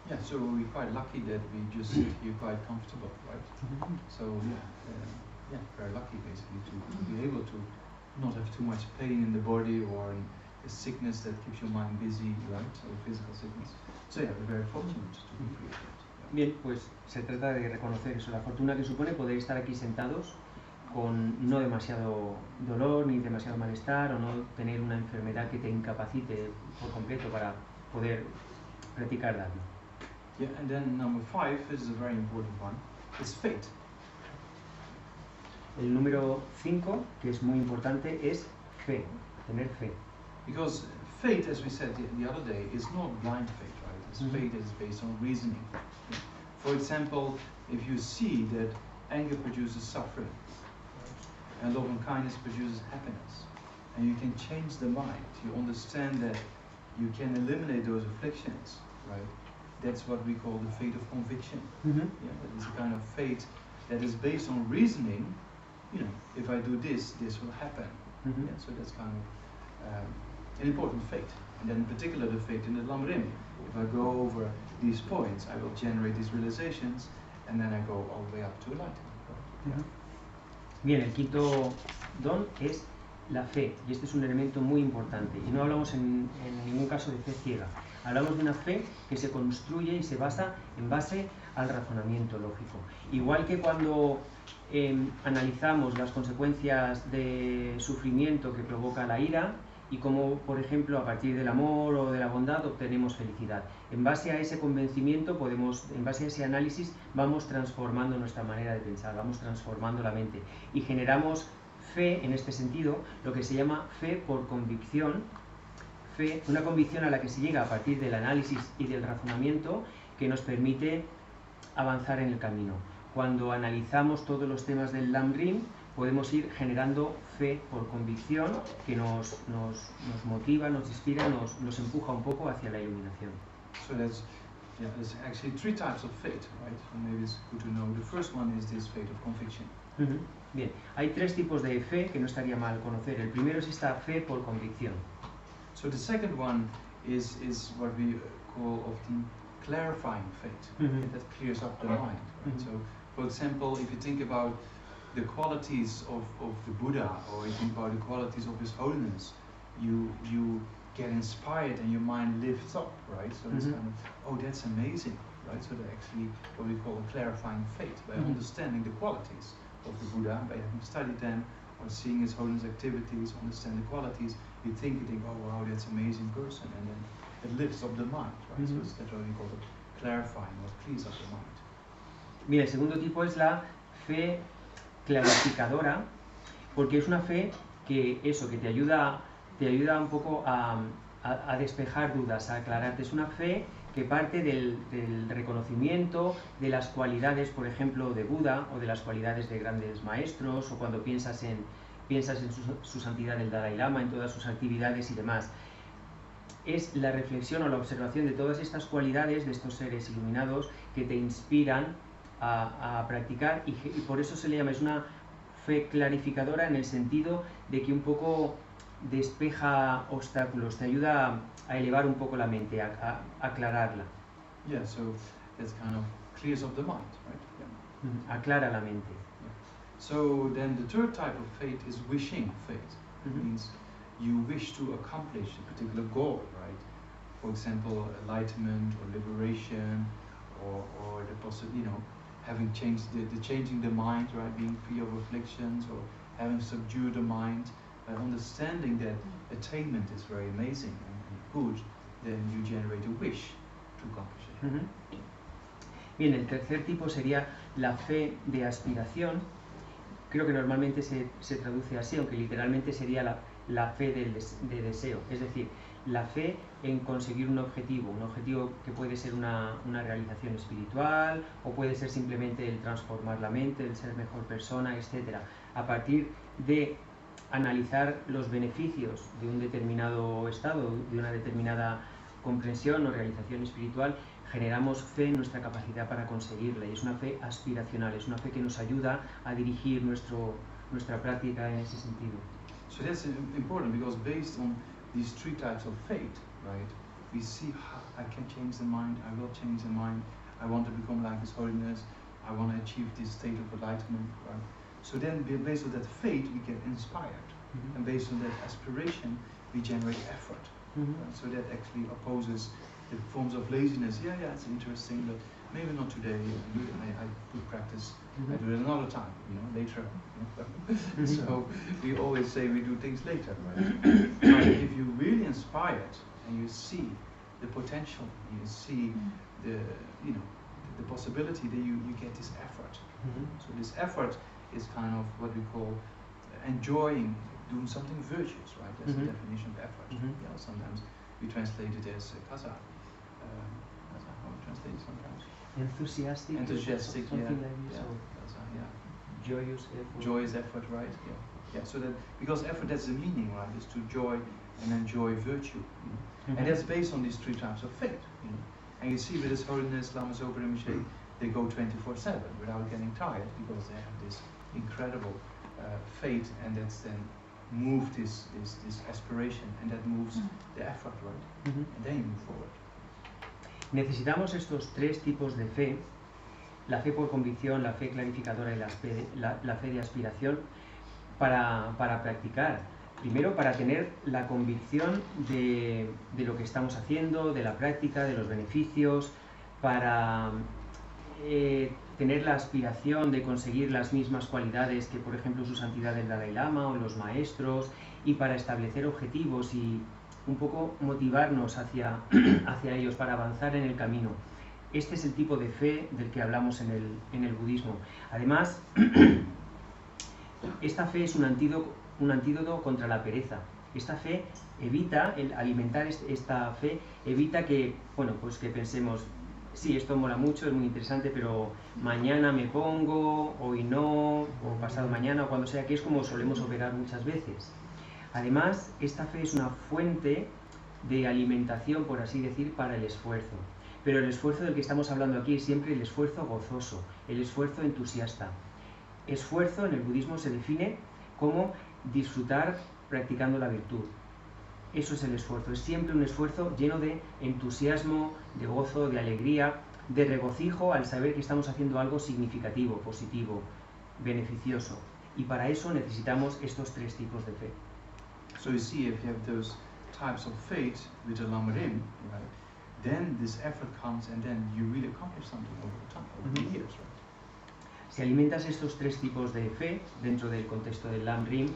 Yeah, so we're quite lucky that we just sit here quite comfortable, right? So very lucky basically to be able to not have too much pain in the body or a sickness that keeps your mind busy, right? So physical sickness. So we're very fortunate to be free of that. Bien, pues se trata de reconocer eso, la fortuna que supone poder estar aquí sentados con no demasiado dolor ni demasiado malestar, o no tener una enfermedad que te incapacite por completo para poder practicar Dharma. Yeah, and then number 5 is a very important one, is faith. El número 5, que es muy importante, es fe, tener fe. Because faith, as we said the other day, is not blind faith, right? It's faith that is based on reasoning. For example, if you see that anger produces suffering, and love and kindness produces happiness, and you can change the mind, you understand that you can eliminate those afflictions, right? That's what we call the faith of conviction. Mm-hmm. Yeah, that is a kind of faith that is based on reasoning. If I do this will happen. Mm-hmm. Yeah, so that's kind of an important fate. And then in particular the fate in the Lamrim. If I go over these points, I will generate these realizations, and then I go all the way up to enlightenment. Bien, el quinto don es la fe, y este es un elemento muy importante. Y no hablamos en ningún caso de fe ciega. Hablamos de una fe que se construye y se basa en base al razonamiento lógico. Igual que cuando analizamos las consecuencias de sufrimiento que provoca la ira y cómo, por ejemplo, a partir del amor o de la bondad obtenemos felicidad. En base a ese convencimiento, en base a ese análisis, vamos transformando nuestra manera de pensar, vamos transformando la mente y generamos fe, en este sentido, lo que se llama fe por convicción, fe, una convicción a la que se llega a partir del análisis y del razonamiento que nos permite avanzar en el camino. Cuando analizamos todos los temas del Lamrim, podemos ir generando fe por convicción que nos motiva, nos inspira, nos empuja un poco hacia la iluminación. So there's actually three types of faith, right? So maybe it's good to know. The first one is this faith of conviction. Bien, hay tres tipos de fe que no estaría mal conocer. El primero es esta fe por convicción. So the second one is what we call often clarifying faith. That clears up the mind. Right? So, for example, if you think about the qualities of the Buddha, or you think about the qualities of His Holiness, you get inspired and your mind lifts up, right? So it's kind of, oh, that's amazing, right? So they're actually what we call a clarifying faith, by understanding the qualities of the Buddha, by having studied them, or seeing His Holiness activities, understand the qualities, you think, oh wow, that's an amazing person, and then it lifts up the mind, right? So it's that's what we call it clarifying, or clears up the mind. Bien, el segundo tipo es la fe clarificadora, porque es una fe que te ayuda un poco a despejar dudas, a aclararte. Es una fe que parte del reconocimiento de las cualidades, por ejemplo, de Buda, o de las cualidades de grandes maestros, o cuando piensas en su santidad el Dalai Lama, en todas sus actividades y demás. Es la reflexión o la observación de todas estas cualidades de estos seres iluminados que te inspiran a practicar, y por eso se le llama, es una fe clarificadora en el sentido de que un poco despeja obstáculos, te ayuda a elevar un poco la mente, a aclararla. Yeah, so it's kind of clears up the mind, right? Yeah. Aclara la mente. Yeah. So then the third type of faith is wishing faith. It means you wish to accomplish a particular goal, right? For example, enlightenment or liberation, or the possibility, having changed changing the mind, right? Being free of afflictions, or having subdued the mind. Understanding that attainment is very amazing and good, then you generate a wish to accomplish it. Bien, el tercer tipo sería la fe de aspiración. Creo que normalmente se traduce así, aunque literalmente sería la fe de deseo. Es decir, la fe en conseguir un objetivo que puede ser una realización espiritual, o puede ser simplemente el transformar la mente, el ser mejor persona, etc. A partir de analizar los beneficios de un determinado estado, de una determinada comprensión o realización espiritual, generamos fe en nuestra capacidad para conseguirla, y es una fe aspiracional, es una fe que nos ayuda a dirigir nuestra práctica en ese sentido. So that's important, because based on these three types of faith, right, we see how I can change the mind, I will change the mind, I want to become like His Holiness, I want to achieve this state of enlightenment, right? So then, based on that faith, we get inspired, and based on that aspiration, we generate effort. Right? So that actually opposes the forms of laziness. Yeah, it's interesting, but maybe not today. I could practice. I do it another time, later. So we always say we do things later, right? But if you're really inspired and you see the potential, you see the possibility, that you get this effort. So this effort is kind of what we call enjoying doing something virtuous, right? That's the definition of effort. Yeah, sometimes we translate it as kasa. How we translate it sometimes? Enthusiastic, something like this. Yeah. Joyous effort. Joyous effort, right? Yeah. So that, because effort, that's the meaning, right? Is to enjoy and enjoy virtue. And that's based on these three types of faith. And you see with His Holiness Lama Zopa Rinpoche, they go 24/7 without getting tired, because they have this incredible faith, and that's then move this aspiration, and that moves the effort, right? Ujú. And then you move forward. Necesitamos estos tres tipos de fe, la fe por convicción, la fe clarificadora y la fe de aspiración, para practicar. Primero, para tener la convicción de lo que estamos haciendo, de la práctica, de los beneficios, para tener la aspiración de conseguir las mismas cualidades que, por ejemplo, su santidad el Dalai Lama o los maestros, y para establecer objetivos y un poco motivarnos hacia ellos, para avanzar en el camino. Este es el tipo de fe del que hablamos en el budismo. Además, esta fe es un antídoto contra la pereza. Esta fe evita, el alimentar esta fe, evita que, bueno, pues que pensemos, sí, esto mola mucho, es muy interesante, pero mañana me pongo, hoy no, o pasado mañana, o cuando sea, que es como solemos operar muchas veces. Además, esta fe es una fuente de alimentación, por así decir, para el esfuerzo. Pero el esfuerzo del que estamos hablando aquí es siempre el esfuerzo gozoso, el esfuerzo entusiasta. Esfuerzo en el budismo se define como disfrutar practicando la virtud. Eso es el esfuerzo, es siempre un esfuerzo lleno de entusiasmo, de gozo, de alegría, de regocijo al saber que estamos haciendo algo significativo, positivo, beneficioso. Y para eso necesitamos estos tres tipos de fe. So you see, if you have those types of faith with the Lamrim, right, then this effort comes, and then you really accomplish something over time, over the years, right? Si alimentas estos tres tipos de fe dentro del contexto del Lamrim,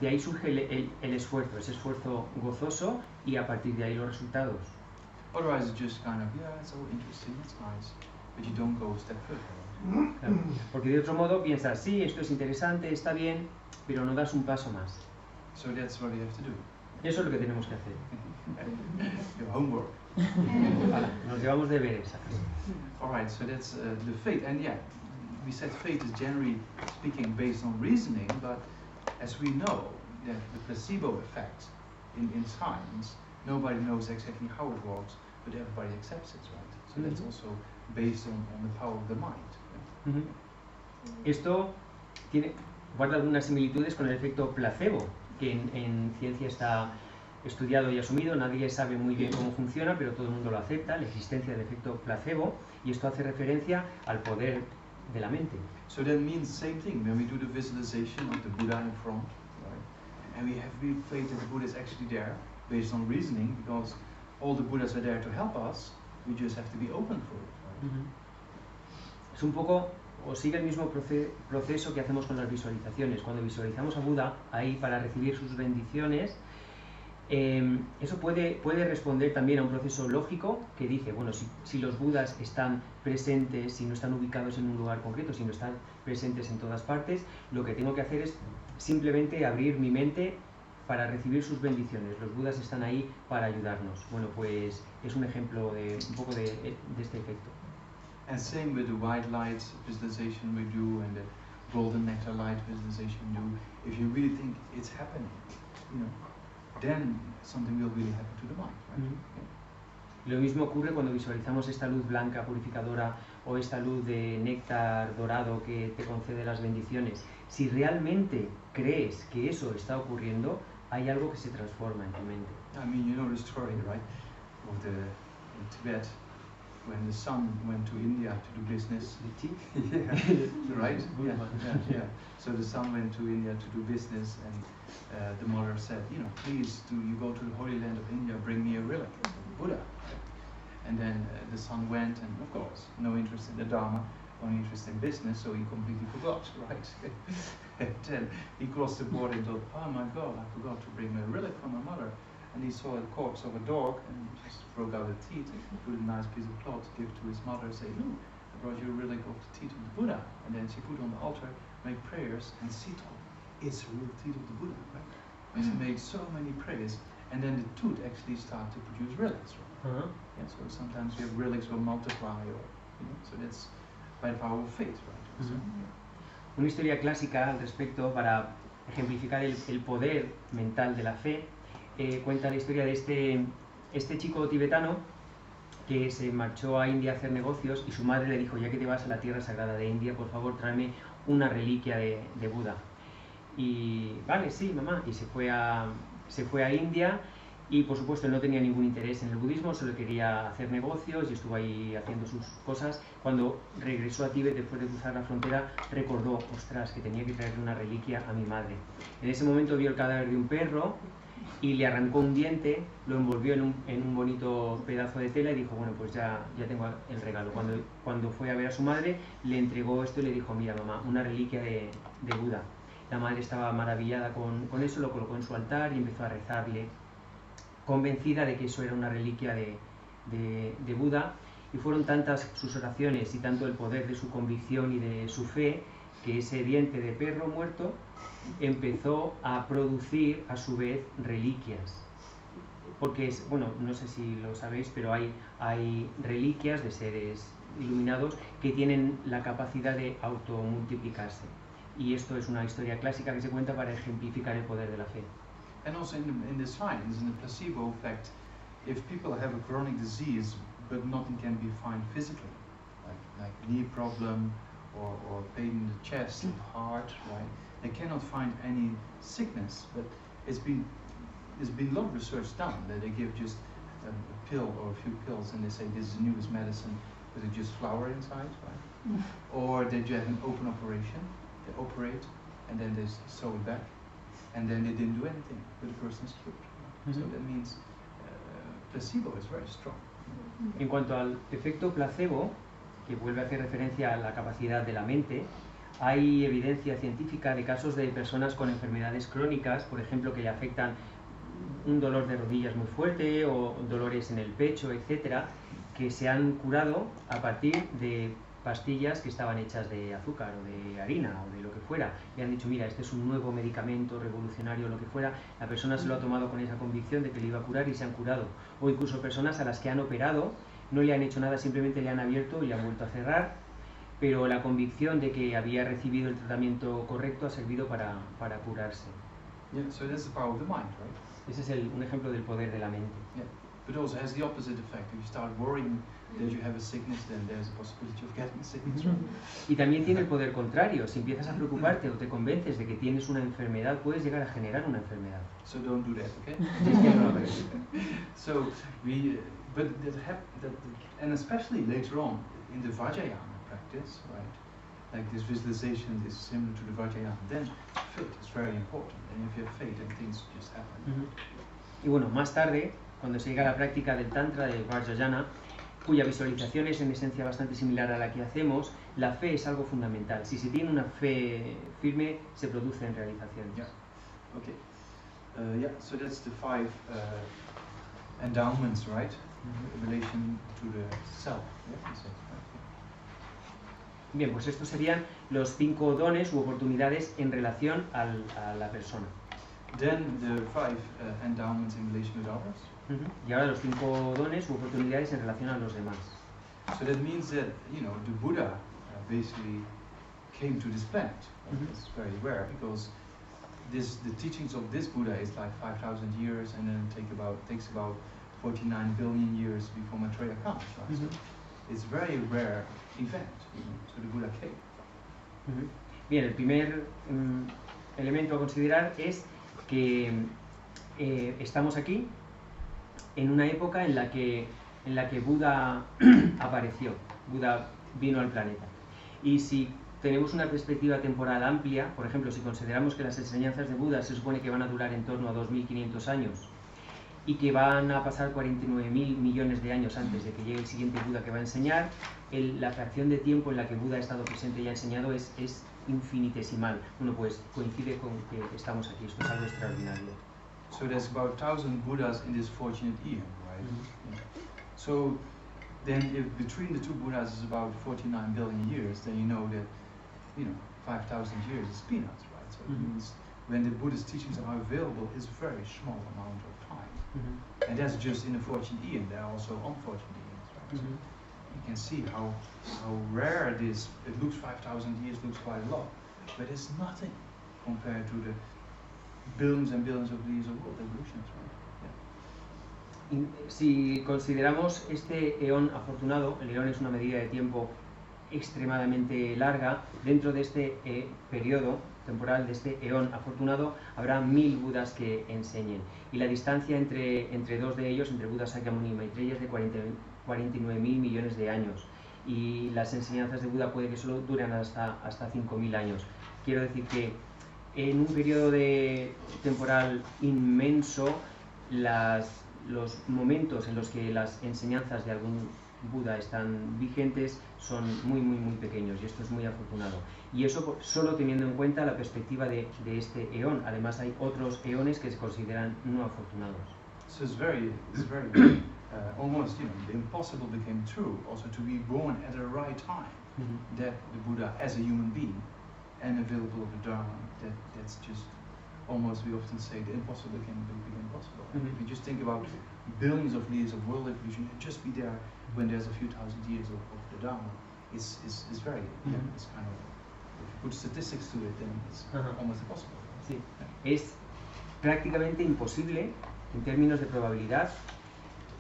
de ahí surge el esfuerzo, ese esfuerzo gozoso, y a partir de ahí los resultados. Otherwise, it's just kind of, yeah, it's all interesting, it's nice, but you don't go a step further. Right? Claro. Porque de otro modo piensas, sí, esto es interesante, está bien, pero no das un paso más. So that's what you have to do. Eso es lo que tenemos que hacer. Your homework. Vale, nos llevamos deberes a casa. All right, so that's the faith, and yeah, we said faith is generally speaking based on reasoning, but as we know, that the placebo effect in science, nobody knows exactly how it works, but everybody accepts it, right? So that's also based on the power of the mind. Ujú. Esto guarda algunas similitudes con el efecto placebo, que en ciencia está estudiado y asumido. Nadie sabe muy bien cómo funciona, pero todo el mundo lo acepta, la existencia del efecto placebo, y esto hace referencia al poder de la mente. So that means the same thing when we do the visualization of the Buddha in front, right? And we have real faith that the Buddha is actually there, based on reasoning, because all the Buddhas are there to help us. We just have to be open for it, right? Es un poco, o sigue el mismo proceso que hacemos con las visualizaciones. Cuando visualizamos a Buda ahí para recibir sus bendiciones, eso puede responder también a un proceso lógico que dice, bueno, si los Budas están presentes, si no están ubicados en un lugar concreto, si no están presentes en todas partes, lo que tengo que hacer es simplemente abrir mi mente para recibir sus bendiciones. Los Budas están ahí para ayudarnos. Bueno, pues es un ejemplo de un poco de este efecto. And same with the white light visualization we do and the golden nectar light visualization we do. If you really think it's happening, you know, then something will really happen to the mind, right? Lo mismo ocurre cuando visualizamos esta luz blanca purificadora o esta luz de néctar dorado que te concede las bendiciones. Si realmente crees que eso está ocurriendo, hay algo que se transforma en tu mente. I mean, you know the story, right? Of in Tibet, when the son went to India to do business. Yeah, right? Yeah. So the son went to India to do business, and the mother said, you know, please, do you go to the Holy Land of India, bring me a relic, Buddha. And then the son went, and of course, no interest in the Dharma, only interest in business, so he completely forgot, right? And then he crossed the border and thought, oh my God, I forgot to bring a relic from my mother. And he saw a corpse of a dog and just broke out the teeth, put a nice piece of cloth, give to his mother, say, look, I brought you a relic of the teeth of the Buddha. And then she put on the altar, make prayers, and she thought, it's the real teeth of the Buddha, right? And she made so many prayers, and then the tooth actually started to produce relics, right? Yeah, so sometimes we have relics will multiply, or, you know, so that's by the power of faith, right? So, Una historia clásica al respecto para ejemplificar el poder mental de la fe. Cuenta la historia de este chico tibetano que se marchó a India a hacer negocios y su madre le dijo, ya que te vas a la tierra sagrada de India, por favor tráeme una reliquia de Buda. Y vale, sí, mamá, y se fue a India. Y por supuesto él no tenía ningún interés en el budismo, solo quería hacer negocios y estuvo ahí haciendo sus cosas. Cuando regresó a Tíbet después de cruzar la frontera, recordó, ostras, que tenía que traerle una reliquia a mi madre. En ese momento vio el cadáver de un perro y le arrancó un diente, lo envolvió en un bonito pedazo de tela y dijo, bueno, pues ya tengo el regalo. Cuando fue a ver a su madre, le entregó esto y le dijo, mira mamá, una reliquia de Buda. La madre estaba maravillada con eso, lo colocó en su altar y empezó a rezarle, convencida de que eso era una reliquia de Buda, y fueron tantas sus oraciones y tanto el poder de su convicción y de su fe que ese diente de perro muerto empezó a producir a su vez reliquias. Porque bueno, no sé si lo sabéis, pero hay reliquias de seres iluminados que tienen la capacidad de automultiplicarse. Y esto es una historia clásica que se cuenta para ejemplificar el poder de la fe. And also in the science, in the placebo effect, if people have a chronic disease but nothing can be found physically, like knee problem or pain in the chest, heart, right? They cannot find any sickness, but there's been a lot of research done that they give just a pill or a few pills and they say this is the newest medicine, but it's just flour inside, right? Or they do have an open operation, they operate and then they sew it back. And then they didn't do anything, but the person is cured. So that means placebo is very strong. En cuanto al efecto placebo, que vuelve a hacer referencia a la capacidad de la mente, hay evidencia científica de casos de personas con enfermedades crónicas, por ejemplo, que le afectan un dolor de rodillas muy fuerte o dolores en el pecho, etcétera, que se han curado a partir de pastillas que estaban hechas de azúcar o de harina o de lo que fuera. Le han dicho, mira, este es un nuevo medicamento revolucionario o lo que fuera. La persona se lo ha tomado con esa convicción de que le iba a curar y se han curado. O incluso personas a las que han operado, no le han hecho nada, simplemente le han abierto y le han vuelto a cerrar, pero la convicción de que había recibido el tratamiento correcto ha servido para curarse. Yeah, so that's the power of the mind, right? Ese es un ejemplo del poder de la mente. Yeah, but also has the opposite effect. If you start worrying that you have a sickness, then there's a possibility of getting a sickness. Y también tiene el poder contrario. Si empiezas a preocuparte o te convences de que tienes una enfermedad, puedes llegar a generar una enfermedad. So don't do that, okay? So and especially later on in the Vajrayana practice, right? Like this visualization is similar to the Vajrayana. Then faith is very important, and if you have faith, then things just happen. Y bueno, más tarde, cuando se llega a la práctica del Tantra, del Vajrayana, cuya visualización es en esencia bastante similar a la que hacemos, la fe es algo fundamental. Si se tiene una fe firme, se produce en realización. Yeah. Okay. So that's the 5 endowments, right? In relation to the self. Yeah, Bien, pues estos serían los 5 dones u oportunidades en relación a la persona. Then the 5 endowments in relation with others. Y ahora los 5 dones u oportunidades en relación a los demás. So that means that, the Buddha basically came to this planet. It's very rare because the teachings of this Buddha is like 5,000 years, and then takes about 49 billion years before Maitreya comes. Right? So it's a very rare event. So the Buddha came. Bien, el primer elemento a considerar es que estamos aquí en una época en la que Buda apareció, Buda vino al planeta. Y si tenemos una perspectiva temporal amplia, por ejemplo, si consideramos que las enseñanzas de Buda se supone que van a durar en torno a 2.500 años y que van a pasar 49.000 millones de años antes de que llegue el siguiente Buda que va a enseñar, la fracción de tiempo en la que Buda ha estado presente y ha enseñado es infinitesimal. Bueno, pues coincide con que estamos aquí, esto es algo extraordinario. So there's about 1,000 Buddhas in this fortunate eon, right? Yeah. So then if between the 2 Buddhas is about 49 billion years, then you know that, 5,000 years is peanuts, right? So it means when the Buddhist teachings are available, it's a very small amount of time. And that's just in the fortunate eon. There are also unfortunate eons, right? So you can see how rare it is. It looks 5,000 years, looks quite a lot, but it's nothing compared to the billions and billions of years of world evolutions, right? Si consideramos este eón afortunado, el eón es una medida de tiempo extremadamente larga. Dentro de este periodo temporal, de este eón afortunado, habrá 1000 Budas que enseñen. Y la distancia entre dos de ellos, entre Buda, Sakyamuni y Maitreya, es de 49.000 millones de años. Y las enseñanzas de Buda puede que solo duren hasta 5.000 años. Quiero decir que en un periodo temporal inmenso, los momentos en los que las enseñanzas de algún Buda están vigentes son muy pequeños, y esto es muy afortunado. Y eso solo teniendo en cuenta la perspectiva de este eón. Además hay otros eones que se consideran no afortunados. So it's very almost, the impossible became true, also to be born at the right time. That the Buddha, as a human being, and available of the Dharma, that's just almost, we often say, the impossible became possible. If you just think about billions of years of world evolution, you'd just be there when there's a few thousand years of the Dharma. It's very, it's kind of, if you put statistics to it, then it's almost impossible. Sí. Es prácticamente imposible, en términos de probabilidad,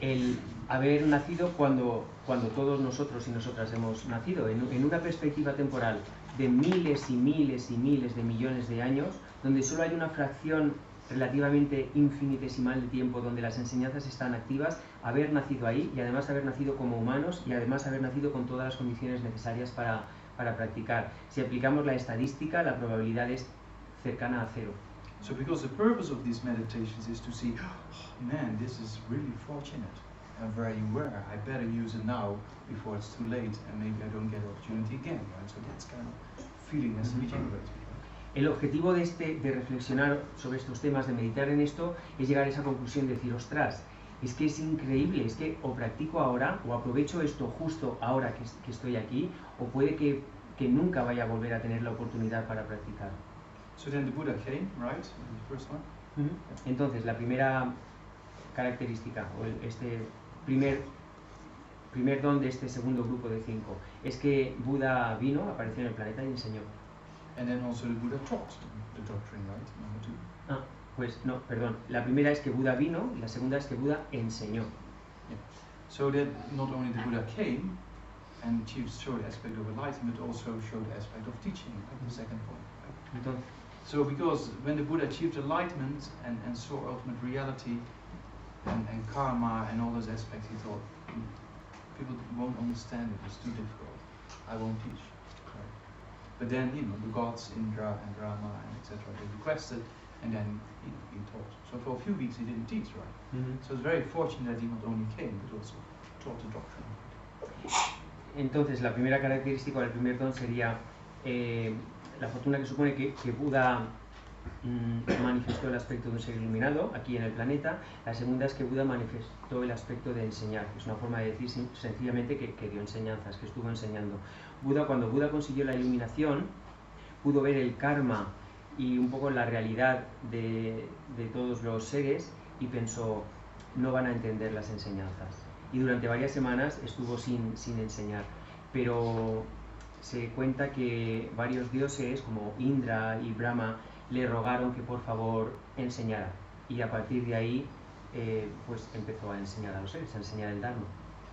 el haber nacido cuando todos nosotros y nosotras hemos nacido, en una perspectiva temporal de miles y miles y miles de millones de años, donde solo hay una fracción relativamente infinitesimal de tiempo donde las enseñanzas están activas, haber nacido ahí, y además haber nacido como humanos, y además haber nacido con todas las condiciones necesarias para practicar. Si aplicamos la estadística, la probabilidad es cercana a cero. So because the purpose of these meditations is to see, oh, man, this is really fortunate and very rare. I better use it now before it's too late and maybe I don't get the opportunity again. Right? So that's kind of feeling has to be generated. El objetivo de reflexionar sobre estos temas, de meditar en esto, es llegar a esa conclusión de decir, ostras, es que es increíble, es que o practico ahora, o aprovecho esto justo ahora que estoy aquí, o puede que nunca vaya a volver a tener la oportunidad para practicar. So then the Buddha came, right? The first one. Entonces, la primera característica, o este primer don de este segundo grupo de 5, es que Buda vino, apareció en el planeta y enseñó. And then also the Buddha taught the doctrine, right? Number 2. Pues no, perdón. La primera es que Buda vino, y la segunda es que Buda enseñó. Yeah. So that not only the Buddha came and showed the aspect of enlightenment, but also showed the aspect of teaching, like the second point. Right? Entonces, so because when the Buddha achieved enlightenment and saw ultimate reality and karma and all those aspects, he thought, people won't understand it, it's too difficult, I won't teach. Right? But then, the gods, Indra and Rama and etc., they requested, and then he taught. So for a few weeks he didn't teach, right? So it's very fortunate that he not only came, but also taught the doctrine. Entonces, la primera característica del primer don sería la fortuna que supone que Buda manifestó el aspecto de un ser iluminado aquí en el planeta. La segunda es que Buda manifestó el aspecto de enseñar, que es una forma de decir sencillamente que dio enseñanzas, que estuvo enseñando. Cuando Buda consiguió la iluminación, pudo ver el karma y un poco la realidad de todos los seres, y pensó, no van a entender las enseñanzas. Y durante varias semanas estuvo sin enseñar, pero se cuenta que varios dioses como Indra y Brahma le rogaron que por favor enseñara, y a partir de ahí pues empezó a enseñar a los seres, a enseñar el Dharma.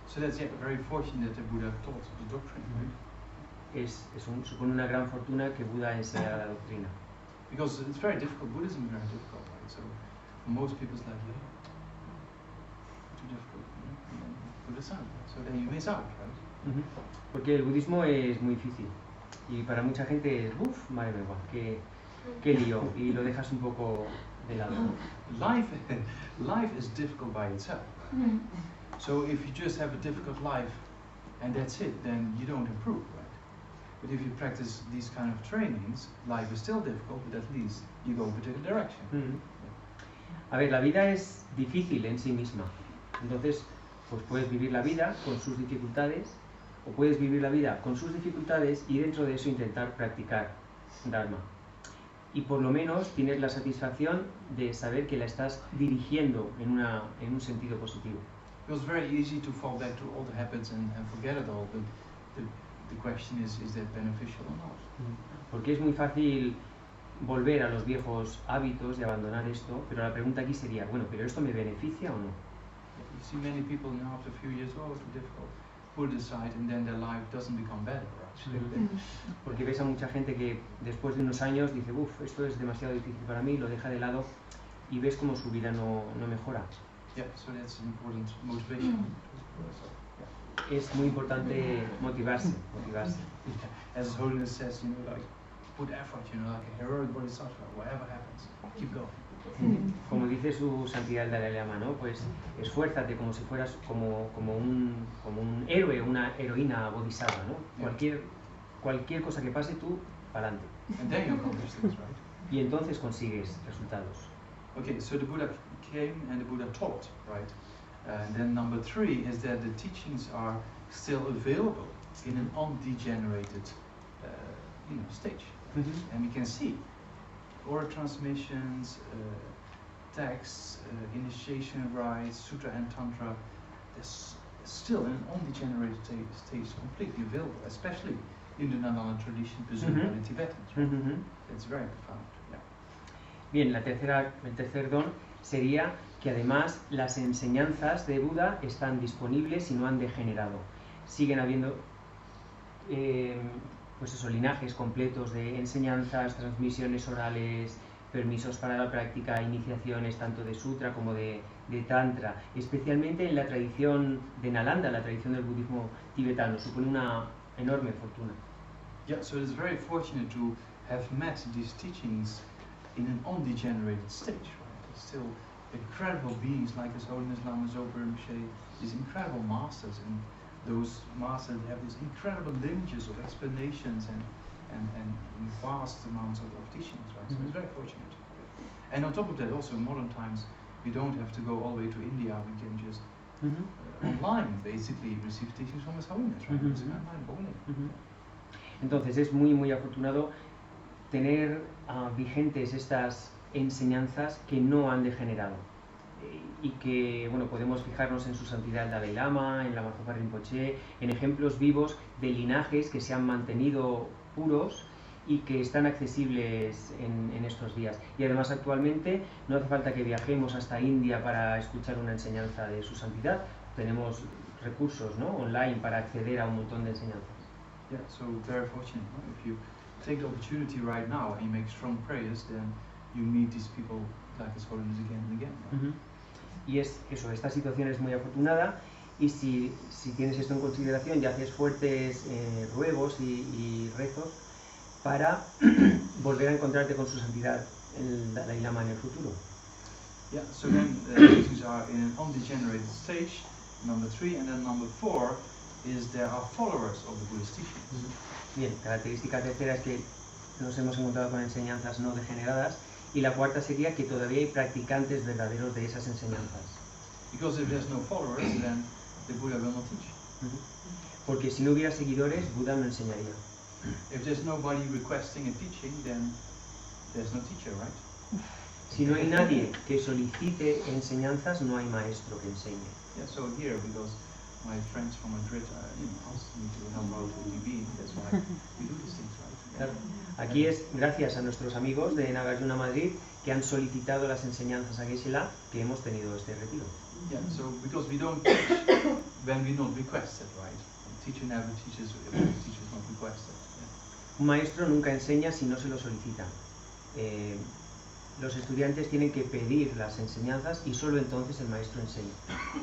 So that's very fortunate that the Buddha taught the doctrine, right? Supone una gran fortuna que Buda enseñara la doctrina. Because it's very difficult, Buddhism is very difficult, right? So most people it's like, too difficult, Buddhism, so then you miss out, right? Porque el budismo es muy difícil, y para mucha gente es, madre mía, qué lío, y lo dejas un poco de lado. Life is difficult by itself. So if you just have a difficult life and that's it, then you don't improve, right? But if you practice these kind of trainings, life is still difficult, but at least you go in a particular direction. A ver, la vida es difícil en sí misma. Entonces, pues puedes vivir la vida con sus dificultades, o puedes vivir la vida con sus dificultades y dentro de eso intentar practicar Dharma. Y por lo menos tienes la satisfacción de saber que la estás dirigiendo en un sentido positivo. It was very easy to fall back to old habits and forget it all, but the question is that beneficial or not? Porque es muy fácil volver a los viejos hábitos y abandonar esto, pero la pregunta aquí sería, bueno, ¿pero esto me beneficia o no? You see many people now after a few years, it's too difficult. put it aside, and then their life doesn't become better, actually. Porque ves a mucha gente que después de unos años dice, uff, esto es demasiado difícil para mí, lo deja de lado y ves como su vida no mejora. Yeah, so that's an important motivation. Es muy importante motivarse. As Holiness says, like, put effort, like a heroic bodhisattva, whatever happens, keep going. Como dice su santidad el Dalai Lama, ¿no? Pues esfuérzate como si fueras como un héroe, una heroína bodhisattva, ¿no? Cualquier cosa que pase, tú, para adelante. And then you accomplish things, right? Y entonces consigues resultados. Okay, so the Buddha came and the Buddha taught, right? And then number 3 is that the teachings are still available in an undegenerated stage. And we can see oral transmissions, texts, initiation rites, sutra and tantra, there's still in an undegenerated stage completely available, especially in the Nalanda tradition, presumed by the Tibetans. Right? It's very profound. Yeah. Bien, el tercer don sería que además las enseñanzas de Buda están disponibles y no han degenerado. Siguen habiendo linajes completos de enseñanzas, transmisiones orales, permisos para la práctica, iniciaciones tanto de sutra como de tantra, especialmente en la tradición de Nalanda, la tradición del budismo tibetano, supone una enorme fortuna. Yeah, so it's very fortunate to have met these teachings in an undegenerated stage, right? There's still incredible beings like His Holiness Lama Zopa Rinpoche, these incredible masters, and those masters have these incredible lineages of explanations and vast amounts of teachings, right? So it's very fortunate. And on top of that, also in modern times, we don't have to go all the way to India. We can just online basically receive teachings from His Holiness, right? It's online only. Entonces es muy afortunado tener vigentes estas enseñanzas que no han degenerado y que podemos fijarnos en su santidad el Dalai Lama, en Lama Zopa Rinpoche, en ejemplos vivos de linajes que se han mantenido puros y que están accesibles en estos días. Y además actualmente no hace falta que viajemos hasta India para escuchar una enseñanza de su santidad. Tenemos recursos, ¿no?, online para acceder a un montón de enseñanzas. Yeah, so very fortunate. No? If you take the opportunity right now and you make strong prayers, then you meet these people like His Holiness again and again. No? Y esta situación es muy afortunada, y si tienes esto en consideración y haces fuertes ruegos y rezos para volver a encontrarte con su santidad el Dalai Lama en el futuro. Yeah, so then the teachings are in an undegenerated stage, number 3, and then number 4 is there are followers of the Buddhist teachings. Bien, característica tercera es que nos hemos encontrado con enseñanzas no degeneradas, y la cuarta sería que todavía hay practicantes verdaderos de esas enseñanzas. Because if there's no followers, then the Buddha will not teach. Porque si no hubiera seguidores, Buda no enseñaría. If there's nobody requesting a teaching, then there's no teacher, right? Si no hay nadie que solicite enseñanzas, no hay maestro que enseñe. Yeah, so here, because my friends from Madrid asked me to help out with DB, that's why we do these things, right? Claro. Aquí es gracias a nuestros amigos de Nagarjuna Madrid que han solicitado las enseñanzas a Geshe-la que hemos tenido este retiro. Yeah, so because we don't teach when we not requested, right? A teacher never teaches if the teacher is not requested. Yeah. Un maestro nunca enseña si no se lo solicita. Los estudiantes tienen que pedir las enseñanzas y solo entonces el maestro enseña.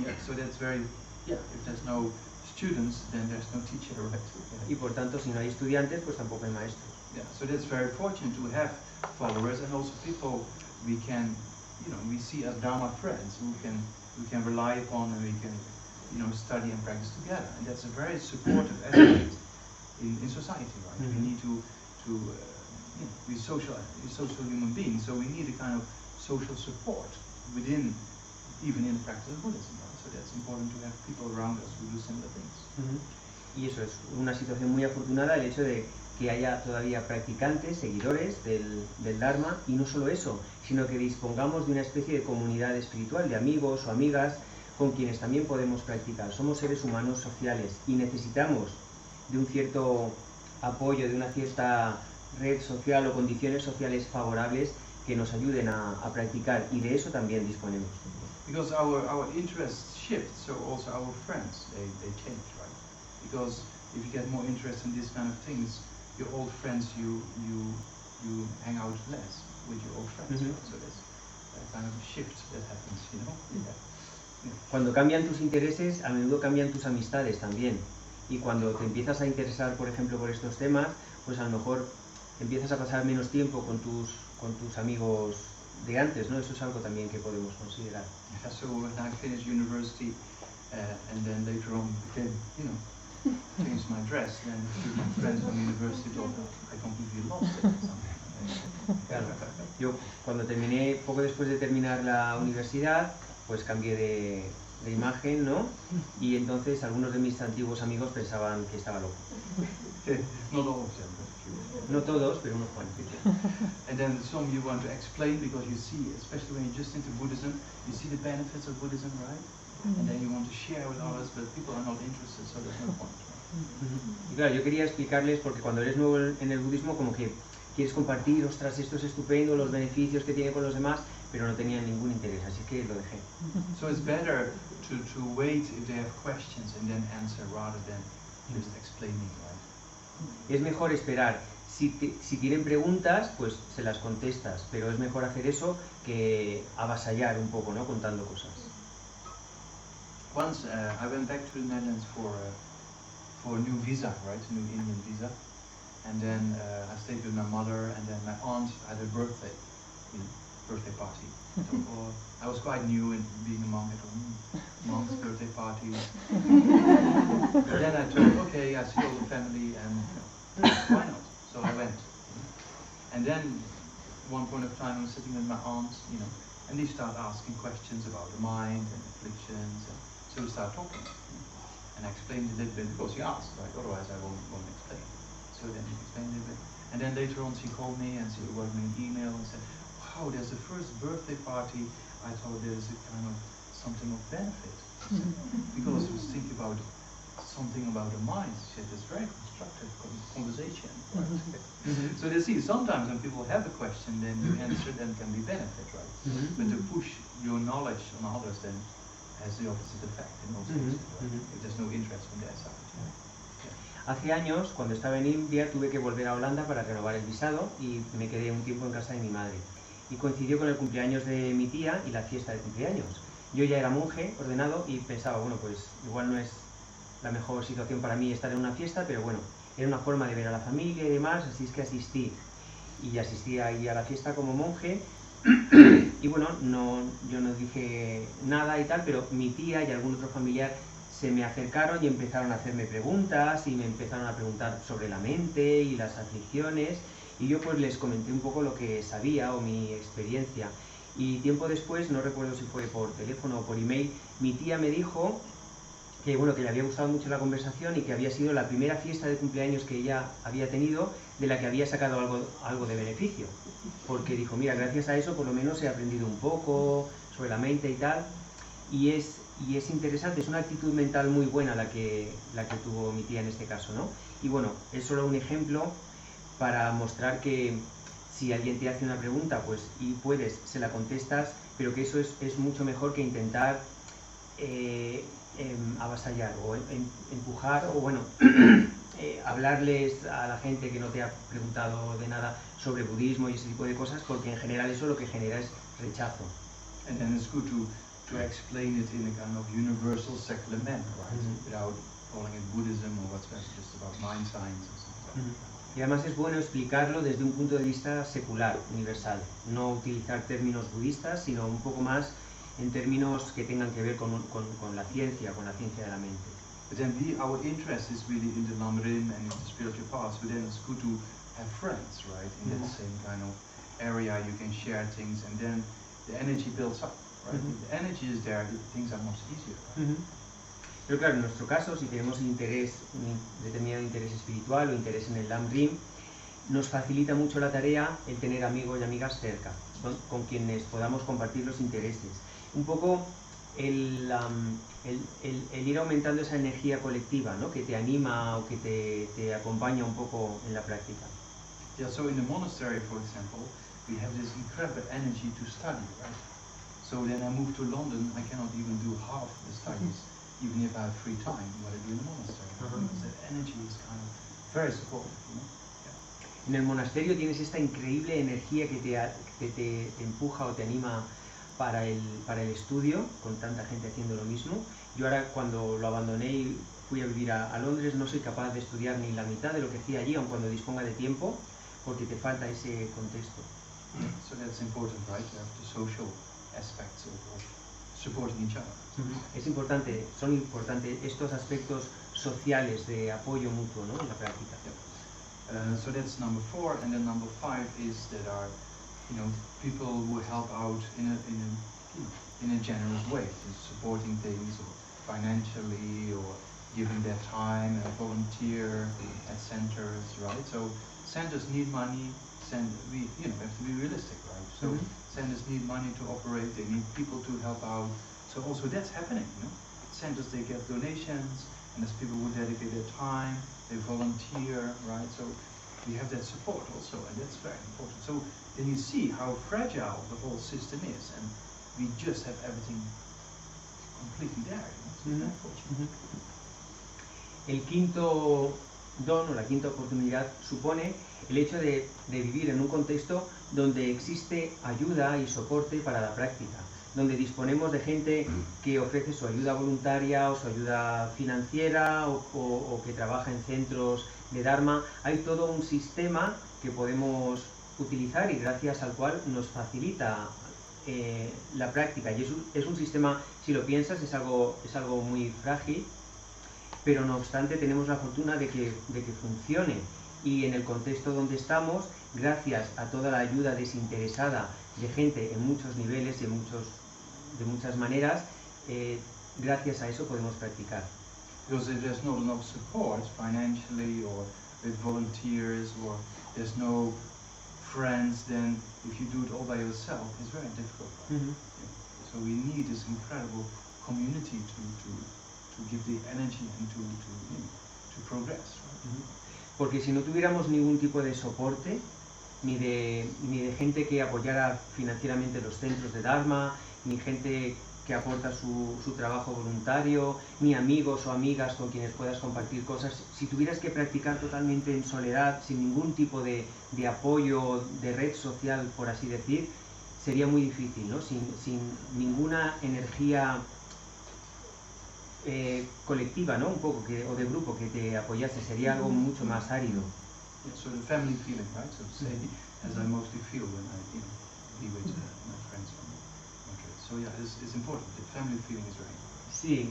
Yeah, so that's very, if there's no students, then there's no teacher, right? Y por tanto, si no hay estudiantes, pues tampoco hay maestros. Yeah, so that's very fortunate to have followers and also people we can, we see as Dharma friends who can rely upon, and we can, study and practice together. And that's a very supportive aspect in society, right? We need to be social human beings, so we need a kind of social support even in the practice of Buddhism. Right? So that's important to have people around us who do similar things. Y eso es una situación muy afortunada, el hecho de que haya todavía practicantes, seguidores del Dharma, y no solo eso, sino que dispongamos de una especie de comunidad espiritual, de amigos o amigas con quienes también podemos practicar. Somos seres humanos sociales y necesitamos de un cierto apoyo, de una cierta red social o condiciones sociales favorables que nos ayuden a practicar, y de eso también disponemos. Because our interests shift, so also our friends, they change, right? because if you get more interest in these kind of things, your old friends, you hang out less with your old friends. Mhm. Right? So there's a kind of a shift that happens, you know. Yeah. Cuando cambian tus intereses, a menudo cambian tus amistades también. Y cuando te empiezas a interesar, por ejemplo, por estos temas, pues a lo mejor empiezas a pasar menos tiempo con tus amigos de antes, ¿no? Eso es algo también que podemos considerar. Yeah, so when I finished university, and then later on became, changed my dress, then my friends from university thought I completely lost it or something. Claro. Yo cuando terminé, poco después de terminar la universidad, pues cambié de imagen, ¿no? Y entonces algunos de mis antiguos amigos pensaban que estaba loco. Not all of them, but a few. No todos, pero unos cuantos. And then some you want to explain because you see, especially when you're just into Buddhism, you see the benefits of Buddhism, right? And then you want to share with others, but people are not interested, so there's no point. Y claro, yo quería explicarles, porque cuando eres nuevo en el budismo, como que quieres compartir, ostras, esto es estupendo, los beneficios que tiene con los demás, pero no tenían ningún interés, así que lo dejé. So it's better to wait if they have questions and then answer rather than just explaining, right? Es mejor esperar. Si tienen preguntas, pues se las contestas, pero es mejor hacer eso que avasallar un poco, ¿no? Contando cosas. Once I went back to the Netherlands for a new visa, right, a new Indian visa, and then I stayed with my mother, and then my aunt had a birthday party. So, I was quite new in being a monk at home, monk's birthday parties. But then I thought, okay, I see all the family, and why not? So I went. And then, one point of time, I was sitting with my aunt, and they start asking questions about the mind and afflictions, and so we start talking. And I explained a little bit because he asked, right? Otherwise I won't explain. So then he explained a little bit. And then later on she called me and she wrote me an email and said, wow, there's the first birthday party. I thought there's a kind of something of benefit. Because I was thinking about something about the mind. She said, it's very constructive conversation. Right? So they see, sometimes when people have a question, then you answer them can be benefit, right? But to push your knowledge on others, then has the opposite effect in most cases, right? If there's no interest from their side. Hace años, cuando estaba en India, tuve que volver a Holanda para renovar el visado y me quedé un tiempo en casa de mi madre. Y coincidió con el cumpleaños de mi tía y la fiesta de cumpleaños. Yo ya era monje, ordenado, y pensaba, bueno, pues igual no es la mejor situación para mí estar en una fiesta, pero bueno, era una forma de ver a la familia y demás, así es que asistí. Y asistí ahí a la fiesta como monje. Y bueno, yo no dije nada y tal, pero mi tía y algún otro familiar se me acercaron y empezaron a hacerme preguntas y me empezaron a preguntar sobre la mente y las aflicciones, y yo pues les comenté un poco lo que sabía o mi experiencia. Y tiempo después, no recuerdo si fue por teléfono o por email, mi tía me dijo que bueno, que le había gustado mucho la conversación y que había sido la primera fiesta de cumpleaños que ella había tenido de la que había sacado algo de beneficio, porque dijo, mira, gracias a eso por lo menos he aprendido un poco sobre la mente y tal, y es interesante, es una actitud mental muy buena la que tuvo mi tía en este caso, ¿no? Y bueno, es solo un ejemplo para mostrar que si alguien te hace una pregunta, pues y puedes, se la contestas, pero que eso es mucho mejor que intentar avasallar o empujar o bueno, hablarles a la gente que no te ha preguntado de nada sobre budismo y ese tipo de cosas, porque en general eso lo que genera es rechazo. And then it's good to explain it in a kind of universal secular manner, right? Without calling it Buddhism or whatsoever, just about mind science or something like that. Y además es bueno explicarlo desde un punto de vista secular, universal, no utilizar términos budistas, sino un poco más en términos que tengan que ver con la ciencia de la mente. But then our interest is really in the Lamrim and in the spiritual paths, but then it's good to have friends, right? In that same kind of area you can share things, and then the energy builds up, right? If the energy is there, things are much easier, right? Pero claro, en nuestro caso, si tenemos un determinado interés espiritual o interés en el Lamrim, nos facilita mucho la tarea el tener amigos y amigas cerca, con quienes podamos compartir los intereses. Un poco el ir aumentando esa energía colectiva, ¿no? Que te anima o que te acompaña un poco en la práctica. Yeah, so in the monastery, for example, we have this incredible energy to study, right? So then I moved to London, I cannot even do half the studies even if I have free time, what I do in the monastery. Because that energy is kind of very supportive, you know? En el monasterio tienes esta increíble energía que te empuja o te anima para el estudio, con tanta gente haciendo lo mismo. Yo ahora, cuando lo abandoné y fui a vivir a Londres, no soy capaz de estudiar ni la mitad de lo que hacía allí, aun cuando disponga de tiempo, porque te falta ese contexto. So that's important, right? You have the social aspects of supporting each other. Son importantes estos aspectos sociales de apoyo mutuo, ¿no?, en la práctica. So that's number 4, and then number 5 is that are, you know, people who help out in a generous way, supporting things or financially or giving their time and volunteer at centers, right? So centers need money. We have to be realistic, right? So centers need money to operate. They need people to help out. So also that's happening, you know. Centers, they get donations, and there's people who dedicate their time. They volunteer, right? So we have that support also, and that's very important. So then you see how fragile the whole system is, and we just have everything completely there. You know? It's unfortunate. El quinto don o la quinta oportunidad supone el hecho de vivir en un contexto donde existe ayuda y soporte para la práctica, donde disponemos de gente que ofrece su ayuda voluntaria o su ayuda financiera o que trabaja en centros de Dharma. Hay todo un sistema que podemos utilizar y gracias al cual nos facilita la práctica. Y es un sistema, si lo piensas, es algo muy frágil, pero no obstante tenemos la fortuna de que funcione. Y en el contexto donde estamos, gracias a toda la ayuda desinteresada de gente en muchos niveles y de muchas maneras, gracias a eso podemos practicar. Because if there's not enough support financially or with volunteers or there's no friends, then if you do it all by yourself, it's very difficult. Right? Yeah. So we need this incredible community to give the energy and to progress. Right? Porque si no tuviéramos ningún tipo de soporte, ni de gente que apoyara financieramente los centros de Dharma, ni gente que aporta su trabajo voluntario, ni amigos o amigas con quienes puedas compartir cosas, si tuvieras que practicar totalmente en soledad, sin ningún tipo de apoyo, de red social, por así decir, sería muy difícil, ¿no? Sin ninguna energía colectiva, ¿no? Un poco, o de grupo que te apoyase, sería algo mucho más árido. Yeah, so the family feeling, right? So say, as I mostly feel when I be with my friends from Madrid. So yeah, it's important. The family feeling is very important. Sí,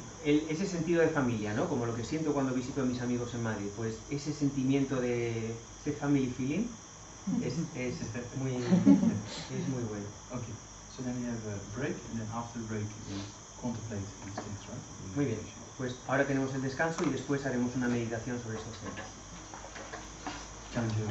ese sentido de familia, ¿no? Como lo que siento cuando visito a mis amigos en Madrid, pues ese sentimiento de ese family feeling es muy bueno. Okay, so then we have a break, and then after the break we contemplate these things, right? Muy bien, pues ahora tenemos el descanso y después haremos una meditación sobre estos temas. Can't you